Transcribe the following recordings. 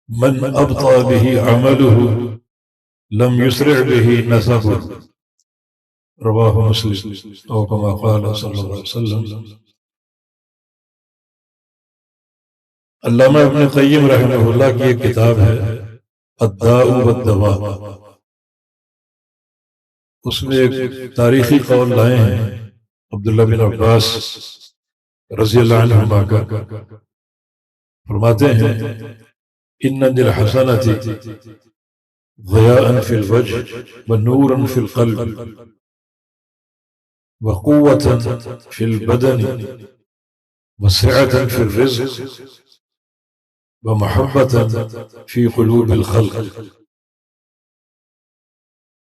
من ابطأ به عمله لم يسرع به نسبه رواہ مسلم او کما قال صلی اللہ علیہ وسلم۔ علامہ ابن قیم رحمہ اللہ کی ایک کتاب ہے الداء والدواء، اس میں ایک تاریخی قول لائے ہیں عبداللہ بن عباس رضی اللہ عنہما کا، فرماتے ہیں ان للحسنۃ ضیاء فی الوجہ ونورا فی القلب وقوة فی البدن وسعة فی الرزق ومحبة فی قلوب الخلق۔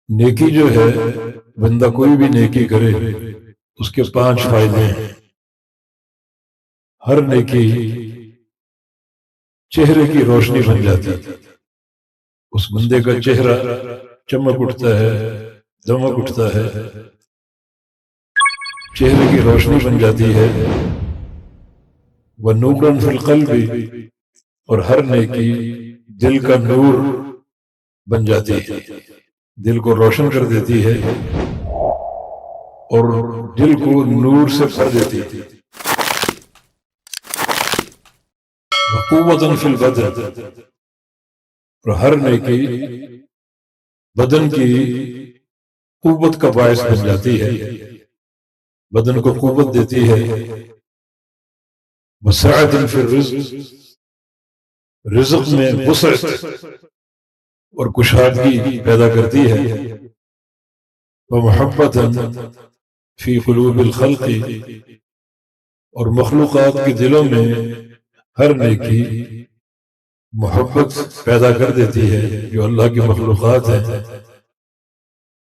نیکی جو ہے، بندہ کوئی بھی نیکی کرے اس کے 5 فائدے ہیں۔ ہر نیکی چہرے کی روشنی بن جاتی ہے، اس بندے کا چہرہ چمک اٹھتا ہے، دمک اٹھتا ہے، چہرے کی روشنی بن جاتی ہے۔ وَنُورًا فِي الْقَلْبِ، اور ہر نیکی دل کا نور بن جاتی ہے، دل کو روشن کر دیتی ہے اور دل کو نور سے بھر دیتی ہے۔ وَقُوَّةً فِي الْبَدَنِ، اور ہر نیکی بدن کی قوت کا باعث بن جاتی ہے، بدن کو قوت دیتی ہے۔ وَسَعَةً فِي الرِّزْقِ، رزق میں وسعت اور کشادگی پیدا کرتی ہے۔ وَمُحَبَّةً فِي قُلُوبِ الْخَلْقِ، اور مخلوقات کے دلوں میں ہر نیکی محبت پیدا کر دیتی ہے۔ جو اللہ کی مخلوقات ہیں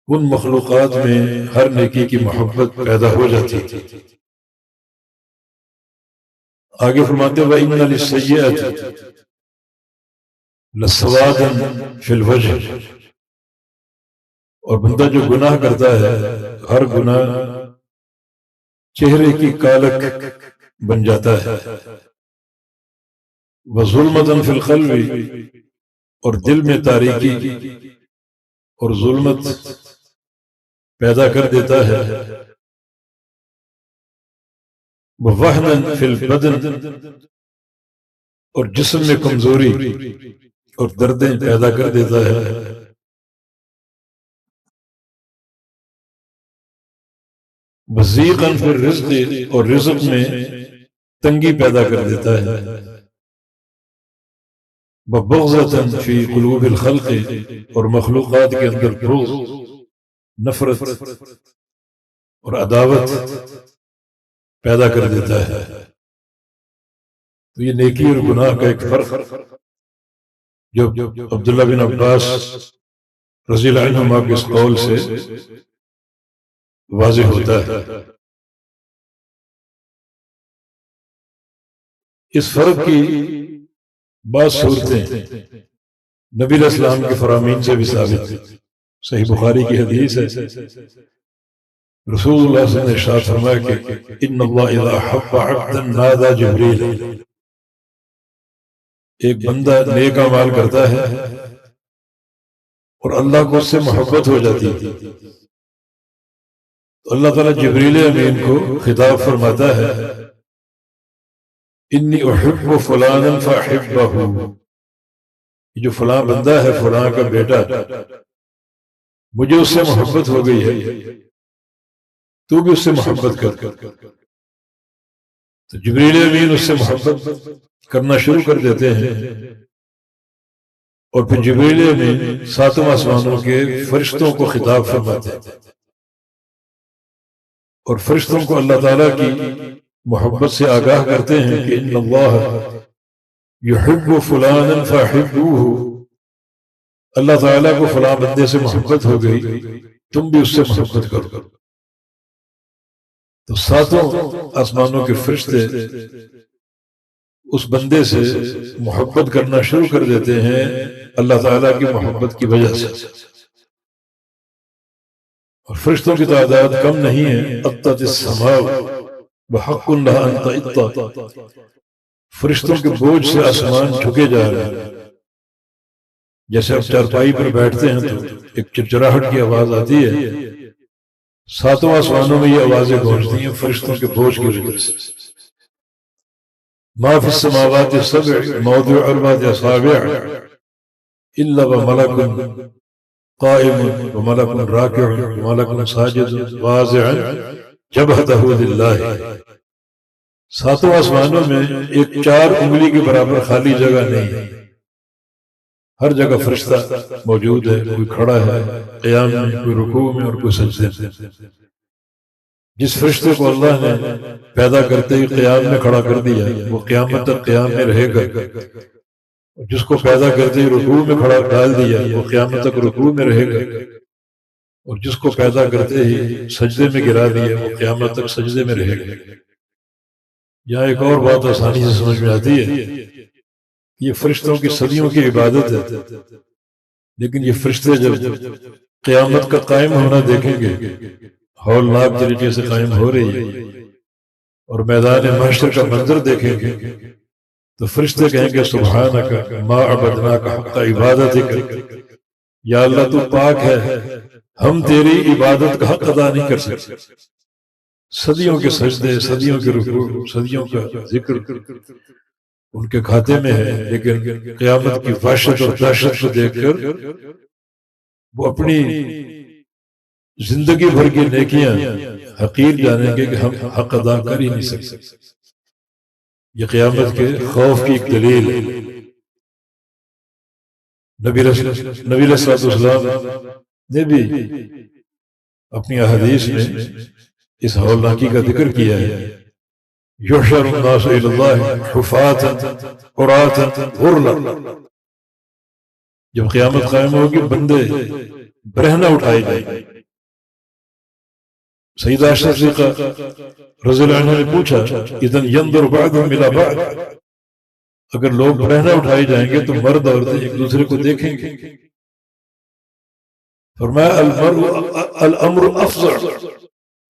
ان مخلوقات میں ہر نیکی کی محبت پیدا ہو جاتی ہے۔ آگے فرماتے ہیں وَإِنَّ لِلسَّيِّئَةِ لَسَوَادًا فِي الْوَجْهِ، اور بندہ جو گناہ کرتا ہے ہر گناہ چہرے کی کالک بن جاتا ہے۔ وَظُلْمَةً فِي الْقَلْبِ، اور دل میں تاریکی اور ظلمت پیدا کر دیتا ہے۔ وَوَهْنًا فِي الْبَدَنِ، اور جسم میں کمزوری اور دردیں پیدا کر دیتا ہے۔ وَضِيقًا فِي الرِّزْقِ، اور رزق میں تنگی پیدا کر دیتا ہے۔ وَبُغْضَةً فِي قُلُوبِ الْخَلْقِ، اور مخلوقات کے اندر بغض، نفرت اور عداوت پیدا کر دیتا ہے۔ تو یہ نیکی اور گناہ کا ایک فرق جو عبداللہ بن عباس رضی اللہ عنہما کے اس قول سے واضح ہوتا ہے۔ اس فرق کی بعض صورتیں نبی علیہ السلام کے فرامین سے بھی ثابت ہیں۔ صحیح بخاری کی حدیث ہے، رسول اللہ صلی اللہ علیہ وسلم نے ارشاد فرمایا کہ ان اللہ اذا احب عبدا نادى جبریل، ایک بندہ نیک اعمال کرتا ہے اور اللہ کو اس سے محبت ہو جاتی ہے تو اللہ تعالیٰ جبریل امین کو خطاب فرماتا ہے انی احب فلانا فاحبہ، جو فلاں بندہ ہے، فلاں کا بیٹا، مجھے اس سے محبت ہو گئی ہے، تو بھی اس سے محبت کر۔ تو جبریل امین اس سے محبت کرنا شروع کر دیتے ہیں، اور پھر جبریل امین ساتوں آسمانوں کے فرشتوں کو خطاب فرماتے ہیں، اور فرشتوں کو اللہ تعالیٰ کی محبت سے آگاہ کرتے ہیں کہ ان اللہ یحب فلانا فاحبوہ، اللہ تعالیٰ کو فلاں بندے سے محبت ہو گئی، تم بھی اس سے محبت کرو۔ تو ساتوں آسمانوں کے فرشتے اس بندے سے محبت کرنا شروع کر دیتے ہیں اللہ تعالیٰ کی محبت کی وجہ سے، اور فرشتوں کی تعداد کم نہیں ہے، اطت السماء وحق لها ان تئط، فرشتوں کے بوجھ سے آسمان جھکے جا رہے ہیں. جیسے آپ چارپائی پر بیٹھتے ہیں تو ایک چرچراہٹ کی آواز آتی ہے، ساتوں آسمانوں میں یہ آوازیں گونجتی ہیں فرشتوں کے بوجھ کی وجہ سے. ما فی السماوات السبع موضع اربعۃ اصابع الا وملک قائم وملک راکع وملک ساجد واضع جبہتہ للہ. ساتوں آسمانوں میں ایک 4 انگلی کے برابر خالی جگہ نہیں ہے، ہر جگہ فرشتہ موجود ہے، کوئی کھڑا ہے قیام میں، کوئی رکوع میں اور کوئی سجدے میں. جس فرشتے کو اللہ نے پیدا کرتے ہی قیام میں کھڑا کر دیا وہ قیامت تک قیام میں رہے گا، جس کو پیدا کرتے ہی رکوع میں کھڑا ڈال دیا وہ قیامت تک رکوع میں رہے گا، اور جس کو پیدا کرتے ہی سجدے میں گرا دیا وہ قیامت تک سجدے میں رہے گا. یہاں ایک اور بات آسانی سے سمجھ میں آتی ہے، یہ فرشتوں کی صدیوں کی عبادت ہے، لیکن یہ فرشتے جب قیامت کا قائم ہونا دیکھیں گے، ہولناک طریقے سے قائم ہو رہی ہے، اور میدان محشر کا منظر دیکھیں گے تو فرشتے کہیں گے سبحانک ما عبدناک حق عبادتک، یا اللہ تو پاک ہے، ہم تیری عبادت کا حق ادا نہیں کر سکتے. صدیوں کے سجدے، صدیوں کے رکوع، صدیوں کا ذکر ان کے کھاتے میں ہے، لیکن قیامت کی وحشت اور دہشت کو دیکھ کر وہ اپنی زندگی بھر کی نیکیاں حقیر جانیں گے کہ ہم حق ادا کر ہی نہیں سکتے. یہ قیامت کے خوف کی ایک دلیل ہے. نبی علیہ الصلوۃ والسلام نے بھی اپنی احادیث میں اس ہولناکی کا ذکر کیا ہے. یحشر الناس الی اللہ حفاۃ عراۃ غرلا. جب قیامت قائم ہوگی بندے برہنہ اٹھائے جائیں گے. سیدہ عائشہ صدیقہ رضی اللہ عنہا نے پوچھا اذن ينظر بعضهم الى بعض، اگر لوگ برہنہ اٹھائے جائیں گے تو مرد عورتیں ایک دوسرے کو دیکھیں گے. فرمایا الامر افظع،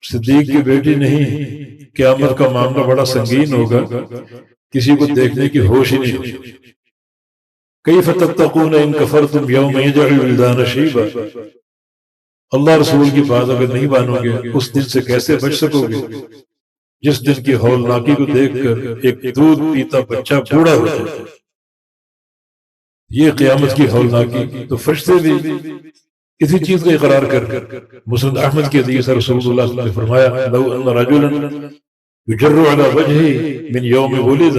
صدیق کی بیٹی نہیں، قیامت کا معاملہ بڑا سنگین ہوگا، کسی کو دیکھنے کی ہوش ہی نہیں ہوگی. کیف تتقون ان کفرتم یوم یجعل الولدان شیبا، اللہ رسول کی بات اگر نہیں مانو گے اس دن سے کیسے بچ سکو گے جس دن کی ہولناکی کو دیکھ کر ایک دودھ پیتا بچہ بوڑھا ہو جائے. یہ قیامت کی ہولناکی. تو فرشتے بھی اسی چیز کا اقرار کر مسند احمد کی حدیث رسول اللہ صلی اللہ علیہ وسلم نے فرمایا لو ان رجلا یجر علی وجهه من یوم ولد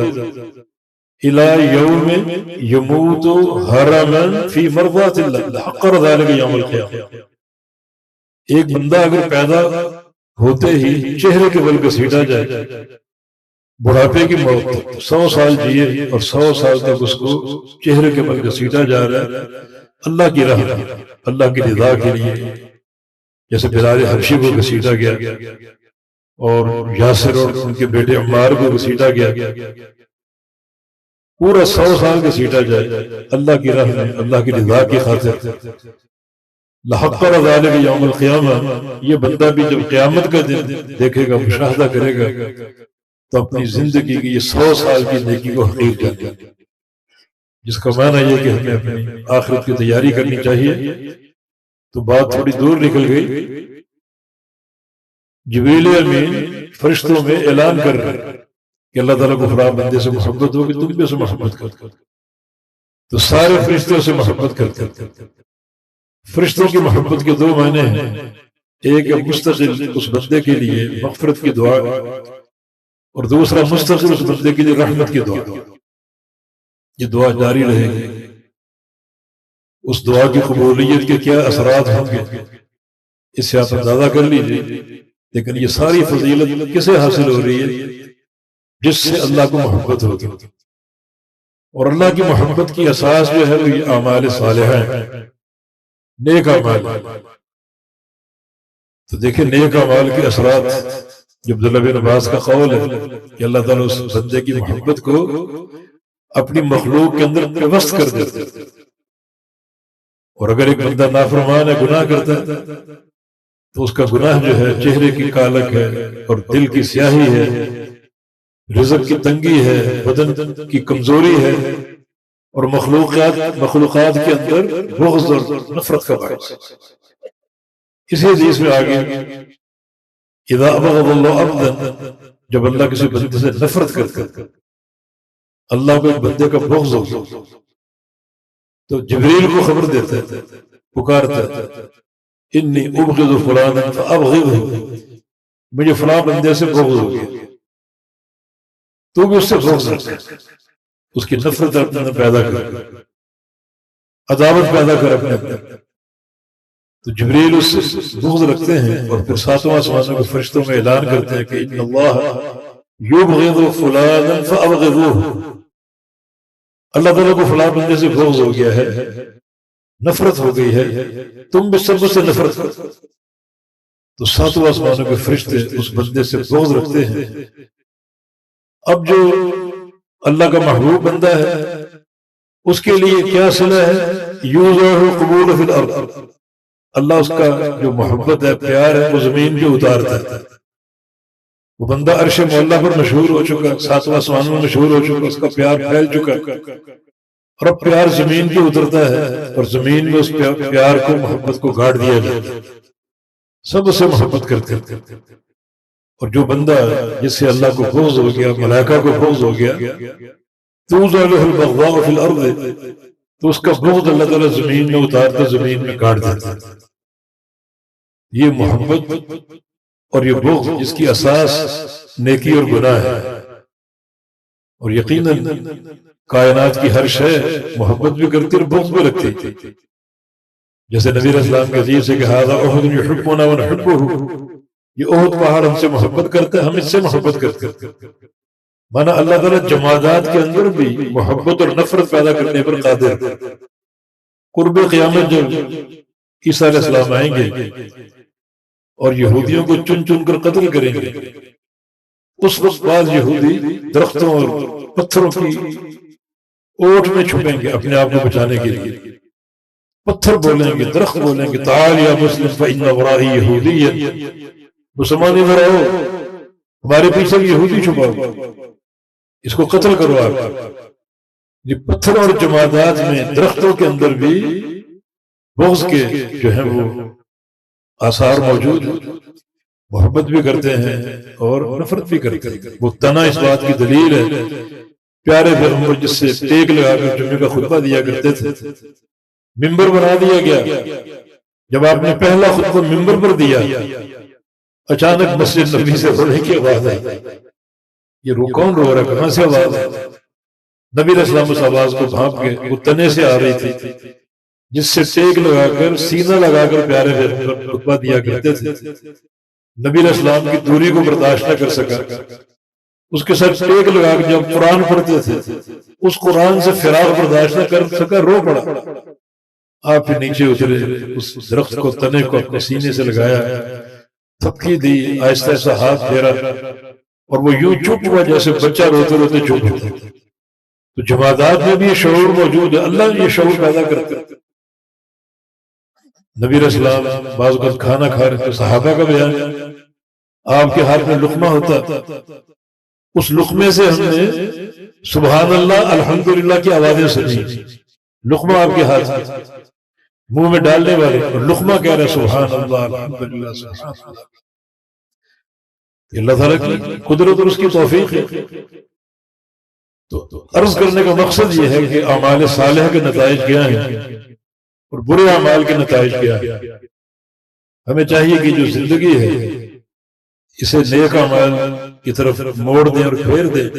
الى یوم یموت حرما فی مرضات اللہ لحقر ذلك یوم القیامہ. ایک بندہ اگر پیدا ہوتے ہی چہرے کے بل گھسیٹا جائے، بڑھاپے کی موت تک 100 سال جیے اور 100 سال تک اس کو چہرے کے بل گھسیٹا جا رہا ہے اللہ کی راہ میں، اللہ کی رضا کے لیے. جیسے بلال حبشی کو گھسیٹا گیا اور یاسر اور ان کے بیٹے عمار کو گھسیٹا گیا، پورا 100 سال گھسیٹا جائے اللہ کی راہ میں، اللہ کی رضا کی خاطر. لحقر ذلك یوم القیامہ. یہ بندہ بھی جب قیامت کا دن دیکھے گا، مشاہدہ کرے گا، تو اپنی زندگی کی یہ 100 سال کی نیکی کو حقیر جانے گا. جس کا معنی یہ کہ ہمیں اپنی آخرت کی تیاری کرنی چاہیے. تو بات تھوڑی دور نکل گئی. جبریل امین فرشتوں میں اعلان کر رہے ہیں کہ اللہ تعالیٰ کو فلاں بندے سے محبت ہوگی، تم بھی اسے محبت کرتے. تو سارے فرشتوں سے محبت کرتے. فرشتوں کی محبت کے 2 معنی ہیں. ایک ہے مستقل اس بندے کے لیے مغفرت کی دعا، اور دوسرا مستقل اس بندے کے لیے رحمت کی دعا. یہ دعا جاری رہے گی. اس دعا کی قبولیت کے کیا اثرات ہوں گے اس سے آپ اندازہ کر لیجیے. لیکن یہ ساری فضیلت کسے حاصل ہو رہی ہے؟ جس سے اللہ کو محبت ہوگی. اور اللہ کی محبت کی اساس جو ہے وہ یہ اعمال صالحہ ہیں، نیک اعمال. تو دیکھیں نیک اعمال کے اثرات. جب عبداللہ بن عباس کا قول ہے کہ اللہ تعالیٰ اس بندے کی محبت کو اپنی مخلوق کے اندر پیوست کر دیتے. اور اگر ایک بندہ نافرمان ہے، گناہ کرتا ہے، تو اس کا گناہ جو ہے چہرے کی کالک ہے اور دل کی سیاہی ہے. رزق کی تنگی ہے، بدن کی کمزوری ہے، اور مخلوقات کے اندر بغض اور نفرت کا باعث۔ اسی حدیث میں آگے اذا ابغض اللہ عبدا، جب اللہ کسی بندے سے نفرت کرتا، اللہ کو ایک بندے کا بغض ہو تو جبریل کو خبر دیتا ہے، پکارتا ہے، انی ابغض فلانا فابغضه، مجھے فلاں بندے سے بغض ہو گیا، تو بھی اس سے بغض رکھتا ہے، اس کی نفرت اپنے اندر پیدا کر، عداوت پیدا کر اپنے اندر، تو جبریل اس سے بغض رکھتے ہیں، اور پھر ساتواں آسمانوں کے فرشتوں میں اعلان کرتے ہیں کہ ان اللہ یبغض فلانا فابغضوه، اللہ تعالیٰ کو فلاں بندے سے بغض ہو گیا ہے، نفرت ہو گئی ہے، تم بھی سب سے نفرت کرو، تو ساتواں آسمانوں کے فرشتے اس بندے سے بغض رکھتے ہیں۔ اب جو اللہ کا محبوب بندہ ہے اس کے لیے کیا صلہ ہے؟ یوضع قبول فی الارض، اللہ اس کا جو محبت ہے، پیار ہے، وہ زمین پہ اتارتا ہے۔ وہ بندہ عرش مولا پر مشہور ہو چکا، ساتواں آسمانوں میں مشہور ہو چکا، اس کا پیار پھیل چکا، اور اب پیار زمین پہ اترتا ہے، اور زمین میں اس پیار کو، محبت کو گاڑ دیا جاتا ہے، سب اسے محبت کرتے ہیں۔ اور جو بندہ جس سے اللہ کو بغض ہو گیا، ملائکہ کو بغض ہو گیا، توضع له البغضاء فی الارض، تو اس کا بغض اللہ تعالیٰ زمین میں اتارتا، زمین میں گاڑ دیتا۔ یہ محبت اور یہ بغض جس کی اساس نیکی اور گناہ ہے، اور یقیناً کائنات کی ہر شے محبت بھی کرتی اور بغض بھی رکھتی، جیسے نبی علیہ السلام کے حدیث ہے کہ ھذا احد یحبنا ونحبہ، یہ احد پہاڑ ہم سے محبت کرتا ہے، ہم اس سے محبت کرتے ہیں۔ مانا اللہ تعالیٰ جمادات کے اندر بھی محبت اور نفرت پیدا کرنے پر قادر ہے۔ قرب قیامت جب عیسیٰ علیہ السلام آئیں گے اور یہودیوں کو چن چن کر قتل کریں گے، اس وقت بعض یہودی درختوں اور پتھروں کی اوٹ میں چھپیں گے اپنے آپ کو بچانے کے لیے، پتھر بولیں گے، درخت بولیں گے، تعال یا مسلم فإن ورائی یہودی، مسلمان ادھر آؤ، ہمارے پیچھے یہودی چھپاؤ، اس کو قتل کرو آپ۔ یہ پتھر اور جمادات میں، درختوں کے اندر بھی بغض کے جو ہیں وہ آثار موجود ہیں، محبت بھی کرتے ہیں اور نفرت بھی کرتے ہیں۔ وہ تنا اس بات کی دلیل ہے، پیارے پیغمبر جس سے ٹیک لگا کر جمعے کا خطبہ دیا کرتے تھے، ممبر بنا دیا گیا، جب آپ نے پہلا خطبہ ممبر پر دیا، اچانک مسجد نبی سے رونے کی آواز آئی، یہ کون رو رہا ہے، کہاں سے آواز ہے؟ نبی علیہ السلام اس آواز کو بھانپ کے، وہ تنے سے آ رہی تھی جس سے ٹیک لگا کر، سینہ لگا کر پیارے پیغمبر خطبہ دیا کرتے تھے۔ نبی علیہ السلام کی دوری کو برداشت نہ کر سکا، اس کے ساتھ ٹیک لگا کے جب قرآن پڑھتے تھے، اس قرآن سے فراق برداشت نہ کر سکا، رو پڑا۔ آپ پھر نیچے اترے، اس درخت کو، تنے کو اپنے سینے سے لگایا، تھپکی دی، آہستہ آہستہ ہاتھ پھیرا، اور وہ یوں چپ ہوا جیسے بچہ روتے روتے چپ ہوتا۔ تو جمادات میں بھی یہ شعور موجود ہے، اللہ نے یہ شعور پیدا کرتا ہے۔ نبی علیہ السلام بعض اوقات کھانا کھا رہے تھے، صحابہ کا بیان ہے، آپ کے ہاتھ میں لقمہ ہوتا، اس لقمے سے ہم نے سبحان اللہ الحمدللہ کی آوازیں سنی، لقمہ آپ کے ہاتھ میں، منہ میں ڈالنے والے، اور لقمہ کہہ رہے سبحان اللہ الحمدللہ سبحان اللہ۔ اللہ تعالیٰ کی قدرت اور اس کی توفیق ہے۔ تو عرض کرنے کا مقصد یہ ہے کہ اعمال صالحہ کے نتائج کیا ہیں اور برے اعمال کے نتائج کیا ہیں۔ ہمیں چاہیے کہ جو زندگی ہے اسے نیک اعمال کی طرف موڑ دیں اور پھیر دیں،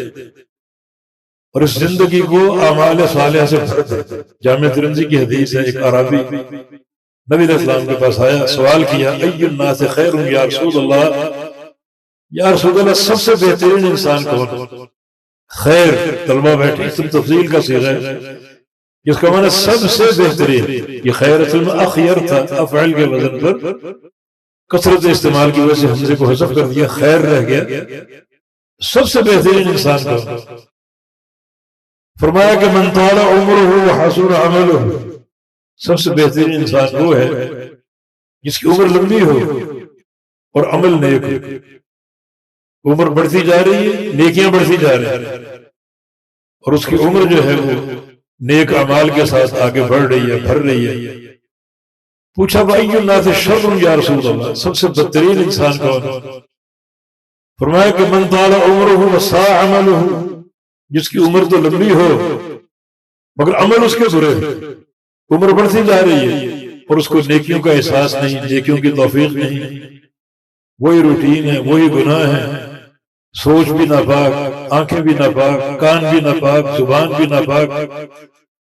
اور اس زندگی کو اعمال صالحہ سے بھر دیں۔ جامع ترمذی کی حدیث ہے، ایک اعرابی نبی علیہ السلام کے پاس آیا، سوال کیا، ای الناس خیر یا رسول اللہ، یا رسول اللہ سب سے بہترین انسان کون؟ خیر، طلبہ بیٹھے، اسم تفضیل کا صیغہ ہے، جس کا معنی سب سے بہترین۔ یہ خیر اصل میں اخیر تھا، افعل کے وزن پر کثرت استعمال کی وجہ سے حمزے کو حذف کر دیا، خیر رہ گیا۔ سب سے بہترین انسان کون؟ فرمایا کہ من طال عمرہ وحسن عملہ، سب سے بہترین انسان وہ ہے جس کی عمر لمبی ہو اور عمل نیک ہو۔ عمر بڑھتی جا رہی ہے، نیکیاں بڑھتی جا رہی ہیں، اور اس کی عمر جو ہے وہ نیک اعمال کے ساتھ آگے بڑھ رہی ہے، بھر رہی ہے۔ پوچھا بھائی الناس شر یا رسول اللہ، سب سے بدترین انسان کون ہے؟ فرمایا کہ من طال عمرہ وساء عملہ، جس کی عمر تو لمبی ہو مگر عمل اس کے برے، عمر بڑھتی جا رہی ہے اور اس کو نیکیوں کا احساس نہیں، نیکیوں کی توفیق نہیں، وہی روٹین ہے، وہی گناہ ہے، سوچ بھی ناپاک، آنکھیں بھی ناپاک، کان بھی ناپاک، زبان بھی ناپاک،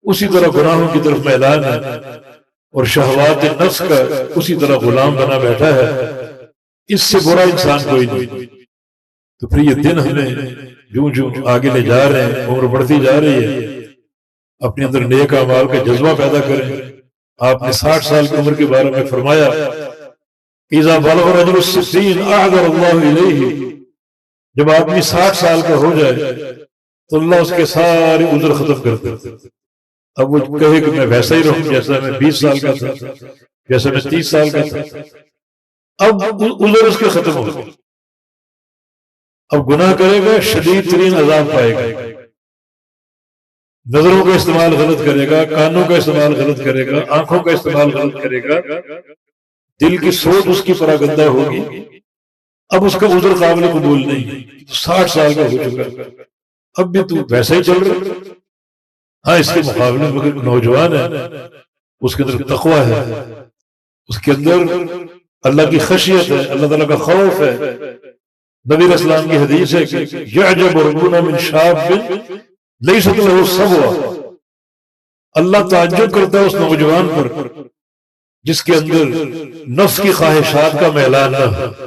اسی طرح گناہوں کی طرف میلان ہے اور شہوات نفس کا اسی طرح غلام بنا بیٹھا ہے۔ اس سے برا انسان کوئی نہیں۔ تو پھر یہ دن ہمیں جوں جوں آگے لے جا رہے ہیں، عمر بڑھتی جا رہی ہے، اپنے اندر نیک اعمال کا جذبہ پیدا کریں۔ آپ نے 60 سال کی عمر کے بارے میں فرمایا اذا بلغ رجل الستین اعذر اللہ الیہ، جب آدمی 60 سال کا ہو جائے تو اللہ اس کے سارے عذر ختم کر دیتے۔ اب وہ کہے کہ میں ویسا ہی رہوں جیسا میں 20 سال کا تھا، جیسا میں 30 سال کا تھا، اب عذر اس کے ختم ہو گئے۔ اب گناہ کرے گا، شدید ترین عذاب پائے گا، نظروں کا استعمال غلط کرے گا، کانوں کا استعمال غلط کرے گا، آنکھوں کا استعمال غلط کرے گا، دل کی سوچ اس کی پراگندہ ہوگی، اب اس کا عذر قابل قبول نہیں۔ 60 سال کا ہو چکا، اب بھی تو ویسا ہی چل رہا۔ ہاں اس کے مقابلے میں نوجوان ہے، اس کے اندر تقویٰ ہے، اس کے اندر اللہ کی خشیت ہے، اللہ تعالیٰ کا خوف ہے۔ نبی علیہ السلام کی حدیث ہے کہ یعجب ربنا من شاب لیست له صبوہ، اللہ تعجب کرتا ہے اس نوجوان پر جس کے اندر نفس کی خواہشات کا میلان نہ ہو۔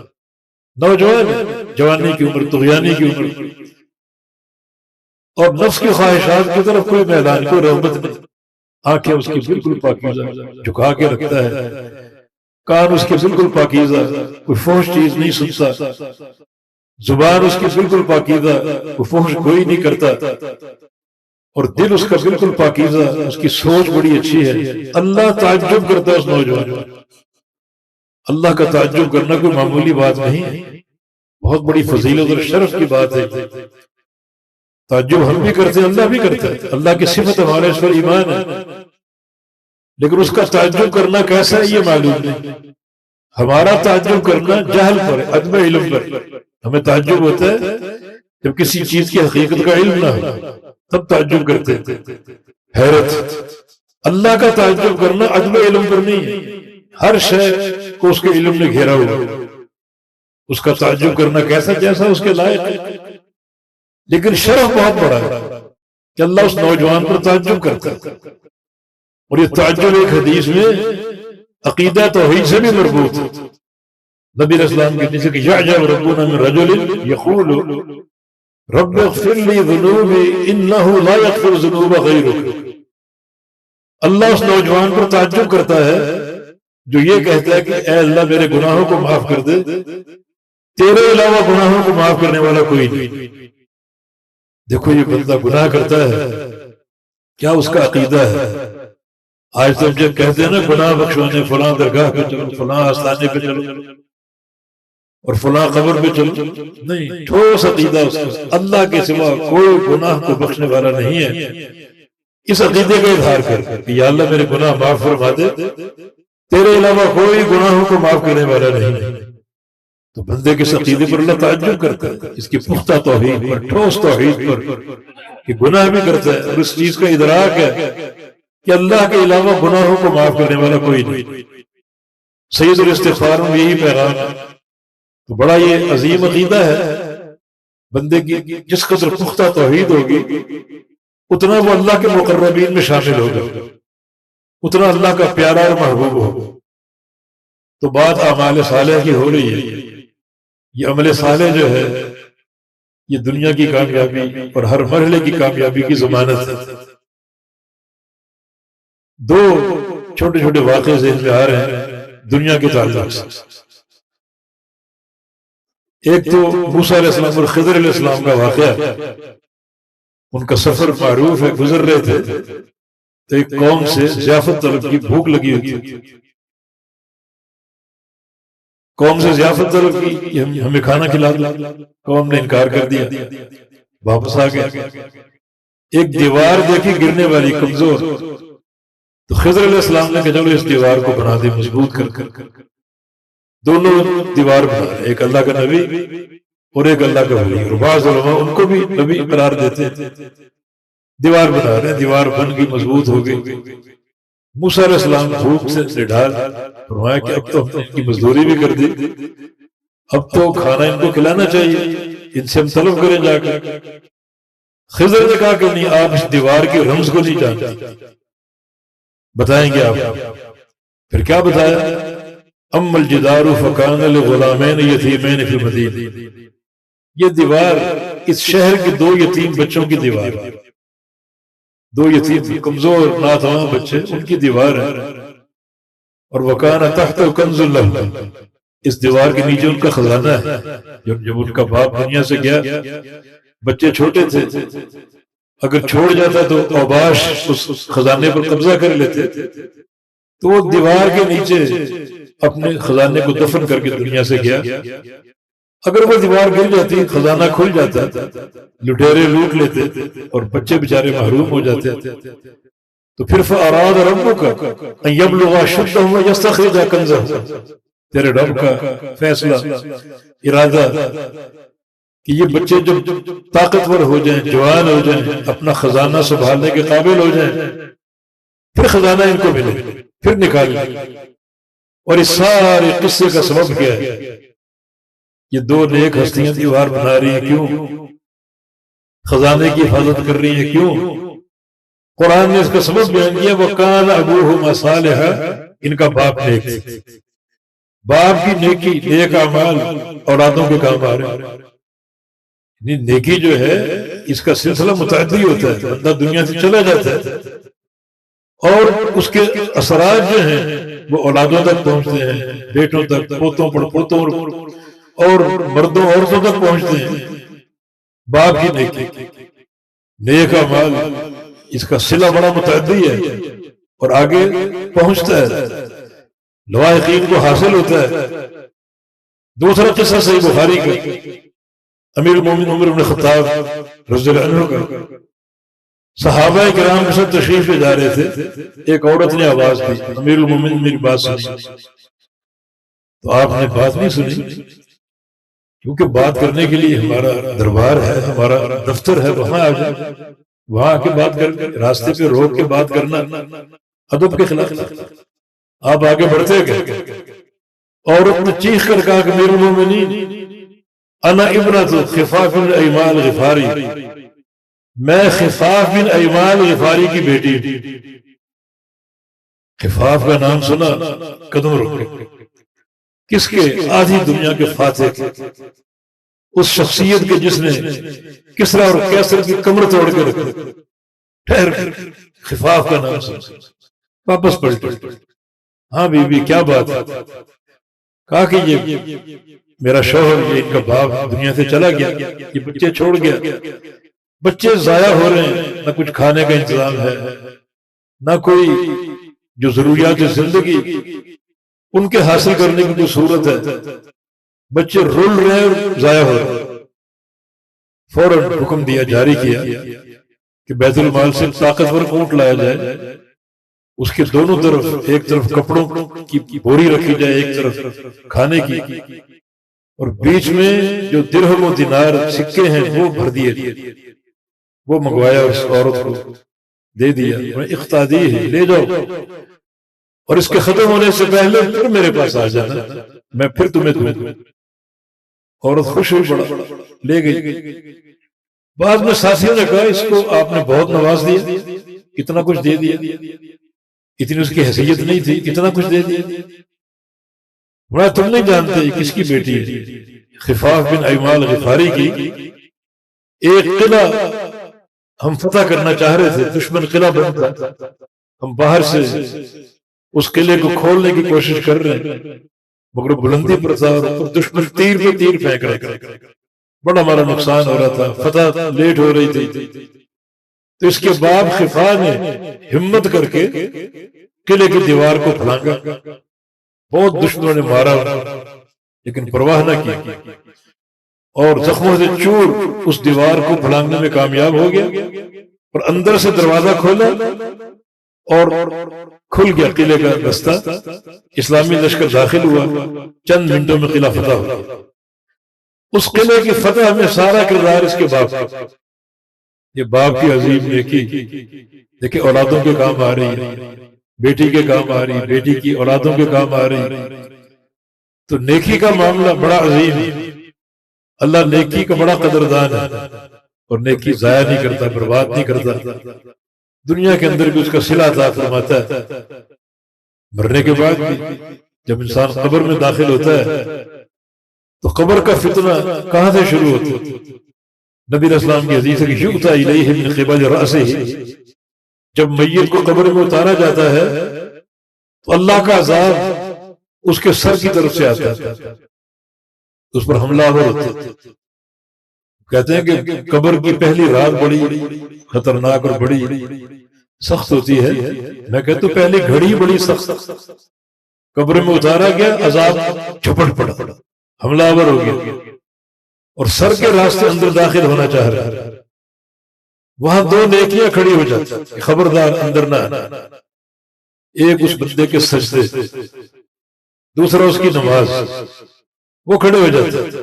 نوجوان ہے، جوانی کی عمر، طغیانی کی عمر، اور نفس کی خواہشات کی طرف کوئی میلان، کوئی رغبت نہیں۔ آنکھیں اس کی بالکل پاکیزہ، جھکا کے رکھتا ہے، کان اس کے بالکل پاکیزہ، کوئی فحش چیز نہیں سنتا، زبان اس کی بالکل پاکیزہ، کوئی فحش کوئی نہیں کرتا، اور دل اس کا بالکل پاکیزہ، اس کی سوچ بڑی اچھی ہے۔ اللہ تعجب کرتا ہے اس نوجوان۔ اللہ کا تعجب کرنا کوئی معمولی بات نہیں ہے، بہت بڑی فضیلت اور شرف کی بات ہے۔ تعجب ہم بھی کرتے ہیں، اللہ بھی کرتا ہے، اللہ کی صفت ہمارے اس پر ایمان ہے، لیکن اس کا تعجب کرنا کیسا ہے یہ معلوم نہیں۔ ہمارا تعجب کرنا جہل پر، عدم علم پر۔ ہمیں تعجب ہوتا ہے جب کسی چیز کی حقیقت کا علم نہ ہو، تب تعجب کرتے ہیں، حیرت۔ اللہ کا تعجب کرنا عدم علم پر نہیں ہے، ہر شے کو اس کے علم نے گھیرا ہوا، اس کا تعجب کرنا کیسا جیسا اس کے لائق ہے۔ لیکن شرف بہت بڑا ہے کہ اللہ اس نوجوان پر تعجب کرتا ہے، اور یہ تعجب ایک حدیث میں عقیدہ توحید سے بھی مربوط ہے۔ نبی علیہ السلام کے نیچے کہ یعجب ربنا من رجل یقول رب اغفر لی ذنوبی انہ لا یغفر ذنوب غیرک۔ اللہ اس نوجوان پر تعجب کرتا ہے جو یہ کہتا ہے کہ اے اللہ میرے گناہوں کو معاف کر دے، تیرے علاوہ گناہوں کو معاف کرنے والا کوئی نہیں۔ دیکھو یہ بندہ گناہ کرتا ہے، کیا اس کا عقیدہ ہے؟ آج تو جب کہتے ہیں نا گناہ بخشوانے فلاں درگاہ پہ چلو، فلاں آستانے پہ چلو، اور فلاں قبر پہ چلو، نہیں، ٹھوس عقیدہ اس کا، اللہ کے سوا کوئی گناہ کو بخشنے والا نہیں ہے۔ اس عقیدے کا اظہار کر کہ یا اللہ میرے گناہ معاف فرما دے، تیرے علاوہ کوئی گناہوں کو معاف کرنے والا نہیں ہے۔ تو بندے کے اس عقیدے پر اللہ تعجب کرتا ہے، اس کی پختہ توحید پر، ٹھوس توحید پر، کہ گناہ بھی کرتا ہے اور اس چیز کا ادراک ہے کہ اللہ کے علاوہ گناہوں کو معاف کرنے والا کوئی نہیں۔ سید الاستغفار میں یہی پیغام ہے۔ تو بڑا یہ عظیم عقیدہ ہے، بندے کی جس قدر پختہ توحید ہوگی اتنا وہ اللہ کے مقربین میں شامل ہوگا، اتنا اللہ کا پیارا اور محبوب ہوگا۔ تو بات اعمال صالح کی ہو رہی ہے۔ یہ عمل صالح جو ہے یہ دنیا کی کامیابی اور ہر مرحلے کی کامیابی کی ضمانت ہے۔ دو چھوٹے چھوٹے واقعے ذہن میں آ رہے ہیں دنیا کے تعلق سے۔ ایک تو موسیٰ علیہ السلام اور خضر علیہ السلام کا واقعہ، ان کا سفر معروف ہے، گزر رہے تھے تو ایک قوم سے ضیافت طلب کی، بھوک لگی ہوئی تھی۔ قوم سے ضیافت طلب کی کہ ہمیں کھانا کھلا دو، قوم نے انکار کر دیا، واپس آ گیا۔ ایک دیوار دیکھی گرنے والی کمزور، تو خضر علیہ السلام نے کہا چلو اس دیوار کو بنا دے مضبوط کر کر۔ دونوں دیوار بنا، ایک اللہ کا نبی اور ایک اللہ کا ولی، اور بعض علماء ان کو بھی نبی قرار دیتے، دیوار بنا رہے ہیں، دیوار بن گئی، مضبوط ہو گئی۔ موسیٰ علیہ السلام بھوک سے نڈال، فرمایا کہ اب تو ہم نے ان کی مزدوری بھی کر دی، اب تو کھانا ان کو کھلانا چاہیے، ان سے ہم طلب کریں جا کر۔ خضر نے کہا کہ نہیں، آپ اس دیوار کے رمز کو نہیں جانتے، بتائیں گے آپ۔ پھر کیا بتایا؟ اما الجدار فکان لغلامین یتیمین فی المدینہ، یہ دیوار اس شہر کے دو یتیم بچوں کی دیوار ہے، دو یتیم کمزور ناتواں بچے، ان کی دیوار ہے۔ اور وکان تحت کنز لہم، اس دیوار کے نیچے ان کا خزانہ ہے۔ جب ان کا باپ دنیا سے گیا، بچے چھوٹے تھے، اگر چھوڑ جاتا تو اوباش اس خزانے پر قبضہ کر لیتے، تو وہ دیوار کے نیچے اپنے خزانے کو دفن کر کے دنیا سے گیا۔ اگر وہ دیوار گر جاتی، خزانہ کھل جاتا، لٹیرے لوٹ لیتے اور بچے بیچارے محروم ہو جاتے۔ تو پھر فَأَرَادَ رَبُّكَ أَن يَبْلُغَ أَشُدَّهُمْ وَيَسْتَخْرِجَ كَنزَهُمْ، تیرے رب کا فیصلہ، ارادہ کہ یہ بچے جب طاقتور ہو جائیں، جوان ہو جائیں، اپنا خزانہ سنبھالنے کے قابل ہو جائیں، پھر خزانہ ان کو ملے، پھر نکالیں۔ اور اس سارے قصے کا سبب کیا ہے؟ یہ دو نیک ہستیاں دیوار بنا رہی ہیں، کیوں؟ خزانے کی حفاظت کر رہی ہیں، کیوں؟ قرآن نے اس کا سبب بیان کیا، وَكَانَ أَبُوهُمَا صَالِحًا، ان کا باپ نیک تھے۔ باپ کی نیکی، نیک اعمال اولادوں کے کام آ رہے ہیں۔ نیکی جو ہے اس کا سلسلہ متعدی ہوتا ہے، بندہ دنیا سے چلا جاتا ہے اور اس کے اثرات جو ہیں وہ اولادوں تک پہنچتے ہیں، بیٹوں تک، پوتوں پڑپوتوں اور مردوں عورتوں تک پہنچتے ہیں۔ باپ کی نیکی، نیک اعمال، اس کا صلہ بڑا متعدی ہے اور آگے پہنچتا ہے، لواحقین کو حاصل ہوتا ہے۔ دوسرا قصہ صحیح بخاری کا، امیر المومنین عمر بن خطاب رضی اللہ عنہ کا، صحابہ کرام کے ساتھ تشریف لے جا رہے تھے، ایک عورت نے آواز دی، امیر المومنین میری بات سنی۔ تو آپ نے بات نہیں سنی، کیونکہ بات کرنے کے لیے ہمارا دربار ہے، ہمارا دفتر ہے، وہاں آ جائے، وہاں آ کے بات کر، راستے پہ روک کے بات کرنا ادب کے خلاف۔ آپ آگے بڑھتے گئے، عورت نے چیخ کر کہا کہ امیر المومنین انا ابنۃ خفاف بن ایمال غفاری، میں خفاف بن ایمال غفاری کی بیٹی ہوں۔ خفاف کا نام سنا، قدم رکے، کس کے؟ آدھی دنیا کے فاتح کے، اس شخصیت کے جس نے کسرا اور کیسر کی کمر توڑ کے رکھی۔ ٹھہر کر خفاف کا نام سنا، واپس پلٹے، ہاں بی بی کیا بات ہے؟ کہا کہ یہ میرا شوہر، یہ ان کا باپ دنیا سے چلا گیا، یہ بچے چھوڑ گیا، بچے ضائع ہو رہے ہیں، نہ کچھ کھانے کا انتظام ہے، نہ کوئی جو ضروریات زندگی ان کے حاصل کرنے کی کوئی صورت ہے، بچے رول رہے ہیں اور ضائع ہو رہے ہیں۔ فوراً حکم دیا، جاری کیا کہ بیت المال سے طاقتور اونٹ لایا جائے، اس کے دونوں طرف، ایک طرف کپڑوں کی بوری رکھی جائے، ایک طرف کھانے کی، اور بیچ میں جو درہم و دینار سکے ہیں وہ بھر دیے، وہ منگوایا، اس عورت کو دے دیا، اقتادی ہے، لے جاؤ، اور اس کے ختم ہونے سے پہلے پھر میرے پاس آ جانا، میں پھر تمہیں دوں گا۔ عورت خوش ہوئی، بڑا لے گئی۔ بعد میں ساتھیوں نے کہا اس کو آپ نے بہت نواز دیا، اتنا کچھ دے دیا، اتنی اس کی حیثیت نہیں تھی، اتنا کچھ دے دیا۔ بڑا تم نہیں جانتے کس کی بیٹی ہے؟ خفاف بن ایمال غفاری کی۔ ایک قلعہ ہم فتح کرنا چاہ رہے تھے، دشمن قلعہ بنتا، ہم باہر سے اس قلعے کو کھولنے کی کوشش کر رہے ہیں، مگر بلندی پر تھا اور دشمن تیر پہ تیر پھینک رہا تھا، بڑا ہمارا نقصان ہو رہا تھا، فتح لیٹ ہو رہی تھی۔ تو اس کے باپ خفا نے ہمت کر کے قلعے کی دیوار کو پھلانگا، بہت دشمنوں نے مارا، لیکن پرواہ نہ کی، اور زخموں سے چور اس دیوار کو پھلانگنے میں کامیاب ہو گیا، اور اندر سے دروازہ کھولا اور کھل گیا قلعے کا رستہ، اسلامی لشکر داخل ہوا، چند منٹوں میں قلعہ فتح ہوا۔ اس قلعے کی فتح میں سارا کردار اس کے باپ، یہ باپ کی عظیم نیکی دیکھیں، اولادوں کے کام آ رہی ہے، بیٹی کے کام آ رہی، بیٹی کی اولادوں کے کام آ رہی، تو نیکی کا معاملہ بڑا عظیم ہے۔ اللہ نیکی کا بڑا قدردان ہے، اور نیکی ضائع نہیں کرتا، برباد نہیں کرتا۔ دنیا کے اندر بھی اس کا صلہ عطا فرماتا ہے، مرنے کے بعد بھی جب انسان قبر میں داخل ہوتا ہے تو قبر کا فتنہ کہاں سے شروع ہوتا ہے؟ نبی علیہ السلام کی حدیث ہے کہ یؤتی الیہ من قبل رأسہ، جب میت کو قبر میں اتارا جاتا ہے تو اللہ کا عذاب اس کے سر کی طرف سے آتا ہے، اس پر حملہ آور ہوتا ہے۔ کہتے ہیں کہ قبر کی پہلی رات بڑی خطرناک اور بڑی سخت ہوتی ہے، میں کہتا ہوں پہلی گھڑی بڑی سخت، قبر میں اتارا گیا، عذاب جھپٹ پڑا، حملہ آور ہو گیا، اور سر کے راستے اندر داخل ہونا چاہ رہا ہے، وہاں دو نیکیاں کھڑی ہو جاتی، خبردار اندر نہ آنا۔ ایک اس بندے کے سجدے، دوسرا اس کی نماز، وہ کھڑے ہو جاتے،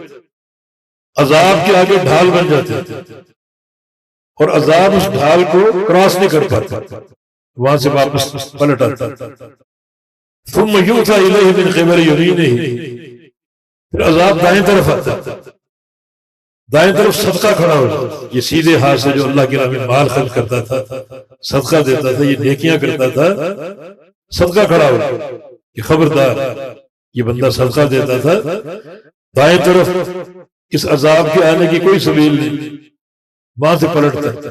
عذاب کے آگے ڈھال بن جاتے، اور عذاب اس ڈھال کو کراس نہیں کر پاتا، وہاں سے واپس پلٹ آتا۔ ثم یؤتی الیہ من قبل یمینہ، پھر عذاب دائیں طرف آتا، دائیں طرف صدقہ کھڑا ہو جاتا، یہ سیدھے ہاتھ سے جو اللہ کی راہ میں مال خرچ کرتا تھا، صدقہ دیتا تھا، یہ نیکیاں کرتا تھا، صدقہ کھڑا ہو جاتا، کہ خبردار یہ بندہ صدقہ دیتا تھا، دائیں طرف اس عذاب کے آنے کی کوئی سبیل نہیں، وہاں سے پلٹتا ہے،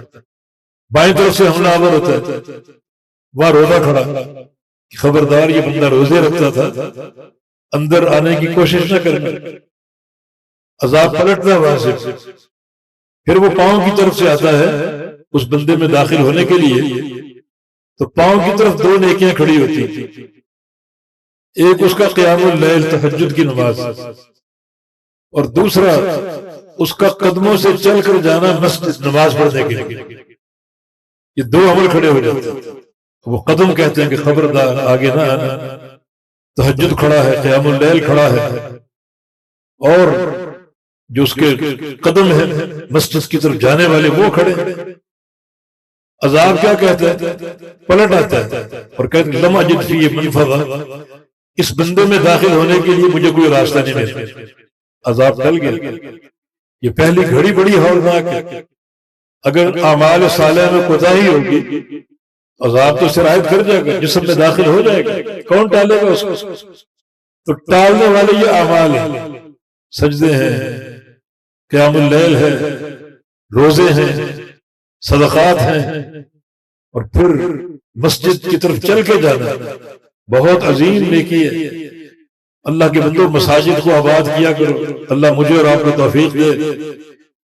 بائیں طرف سے حملہ آور ہوتا ہے، وہاں روزہ کھڑا، کہ خبردار یہ بندہ روزے رکھتا تھا، اندر آنے کی کوشش نہ کرنا، عذاب پلٹتا ہے وہاں سے۔ پھر وہ پاؤں کی طرف سے آتا ہے اس بندے میں داخل ہونے کے لیے، تو پاؤں کی طرف دو نیکیاں کھڑی ہوتی، ایک اس کا قیام اللیل تہجد کی نماز، اور دوسرا اس کا قدموں سے چل کر جانا مسجد نماز پڑھنے کے لیے، یہ دو عمل کھڑے ہو جاتے ہیں۔ وہ قدم کہتے ہیں کہ خبردار آگے نہ آنا، تہجد کھڑا ہے، قیام اللیل کھڑا ہے، اور جو اس کے قدم ہیں مسجد کی طرف جانے والے وہ کھڑے۔ عذاب کیا کہتا ہے؟ پلٹ آتا ہے اور کہتا ہے لم اجد فیہ منفذا، اس بندے میں داخل ہونے کے لیے مجھے کوئی راستہ نہیں ملا، عذاب ٹل گیا۔ یہ پہلی گھڑی بڑی ہولناک ہے، اگر اعمال صالحہ میں کوتاہی ہوگی عذاب تو سرایت کر جائے گا، جسم میں داخل ہو جائے گا، کون ٹالے گا اس کو؟ تو ٹالنے والے یہ اعمال ہیں، سجدے ہیں، قیام اللیل ہے، روزے ہیں، صدقات ہیں، اور پھر مسجد کی طرف چل کے جانا، بہت عظیم نیکی ہے۔ اللہ کے بندو مساجد کو آباد کیا کرو، اللہ مجھے اور آپ کو توفیق دے۔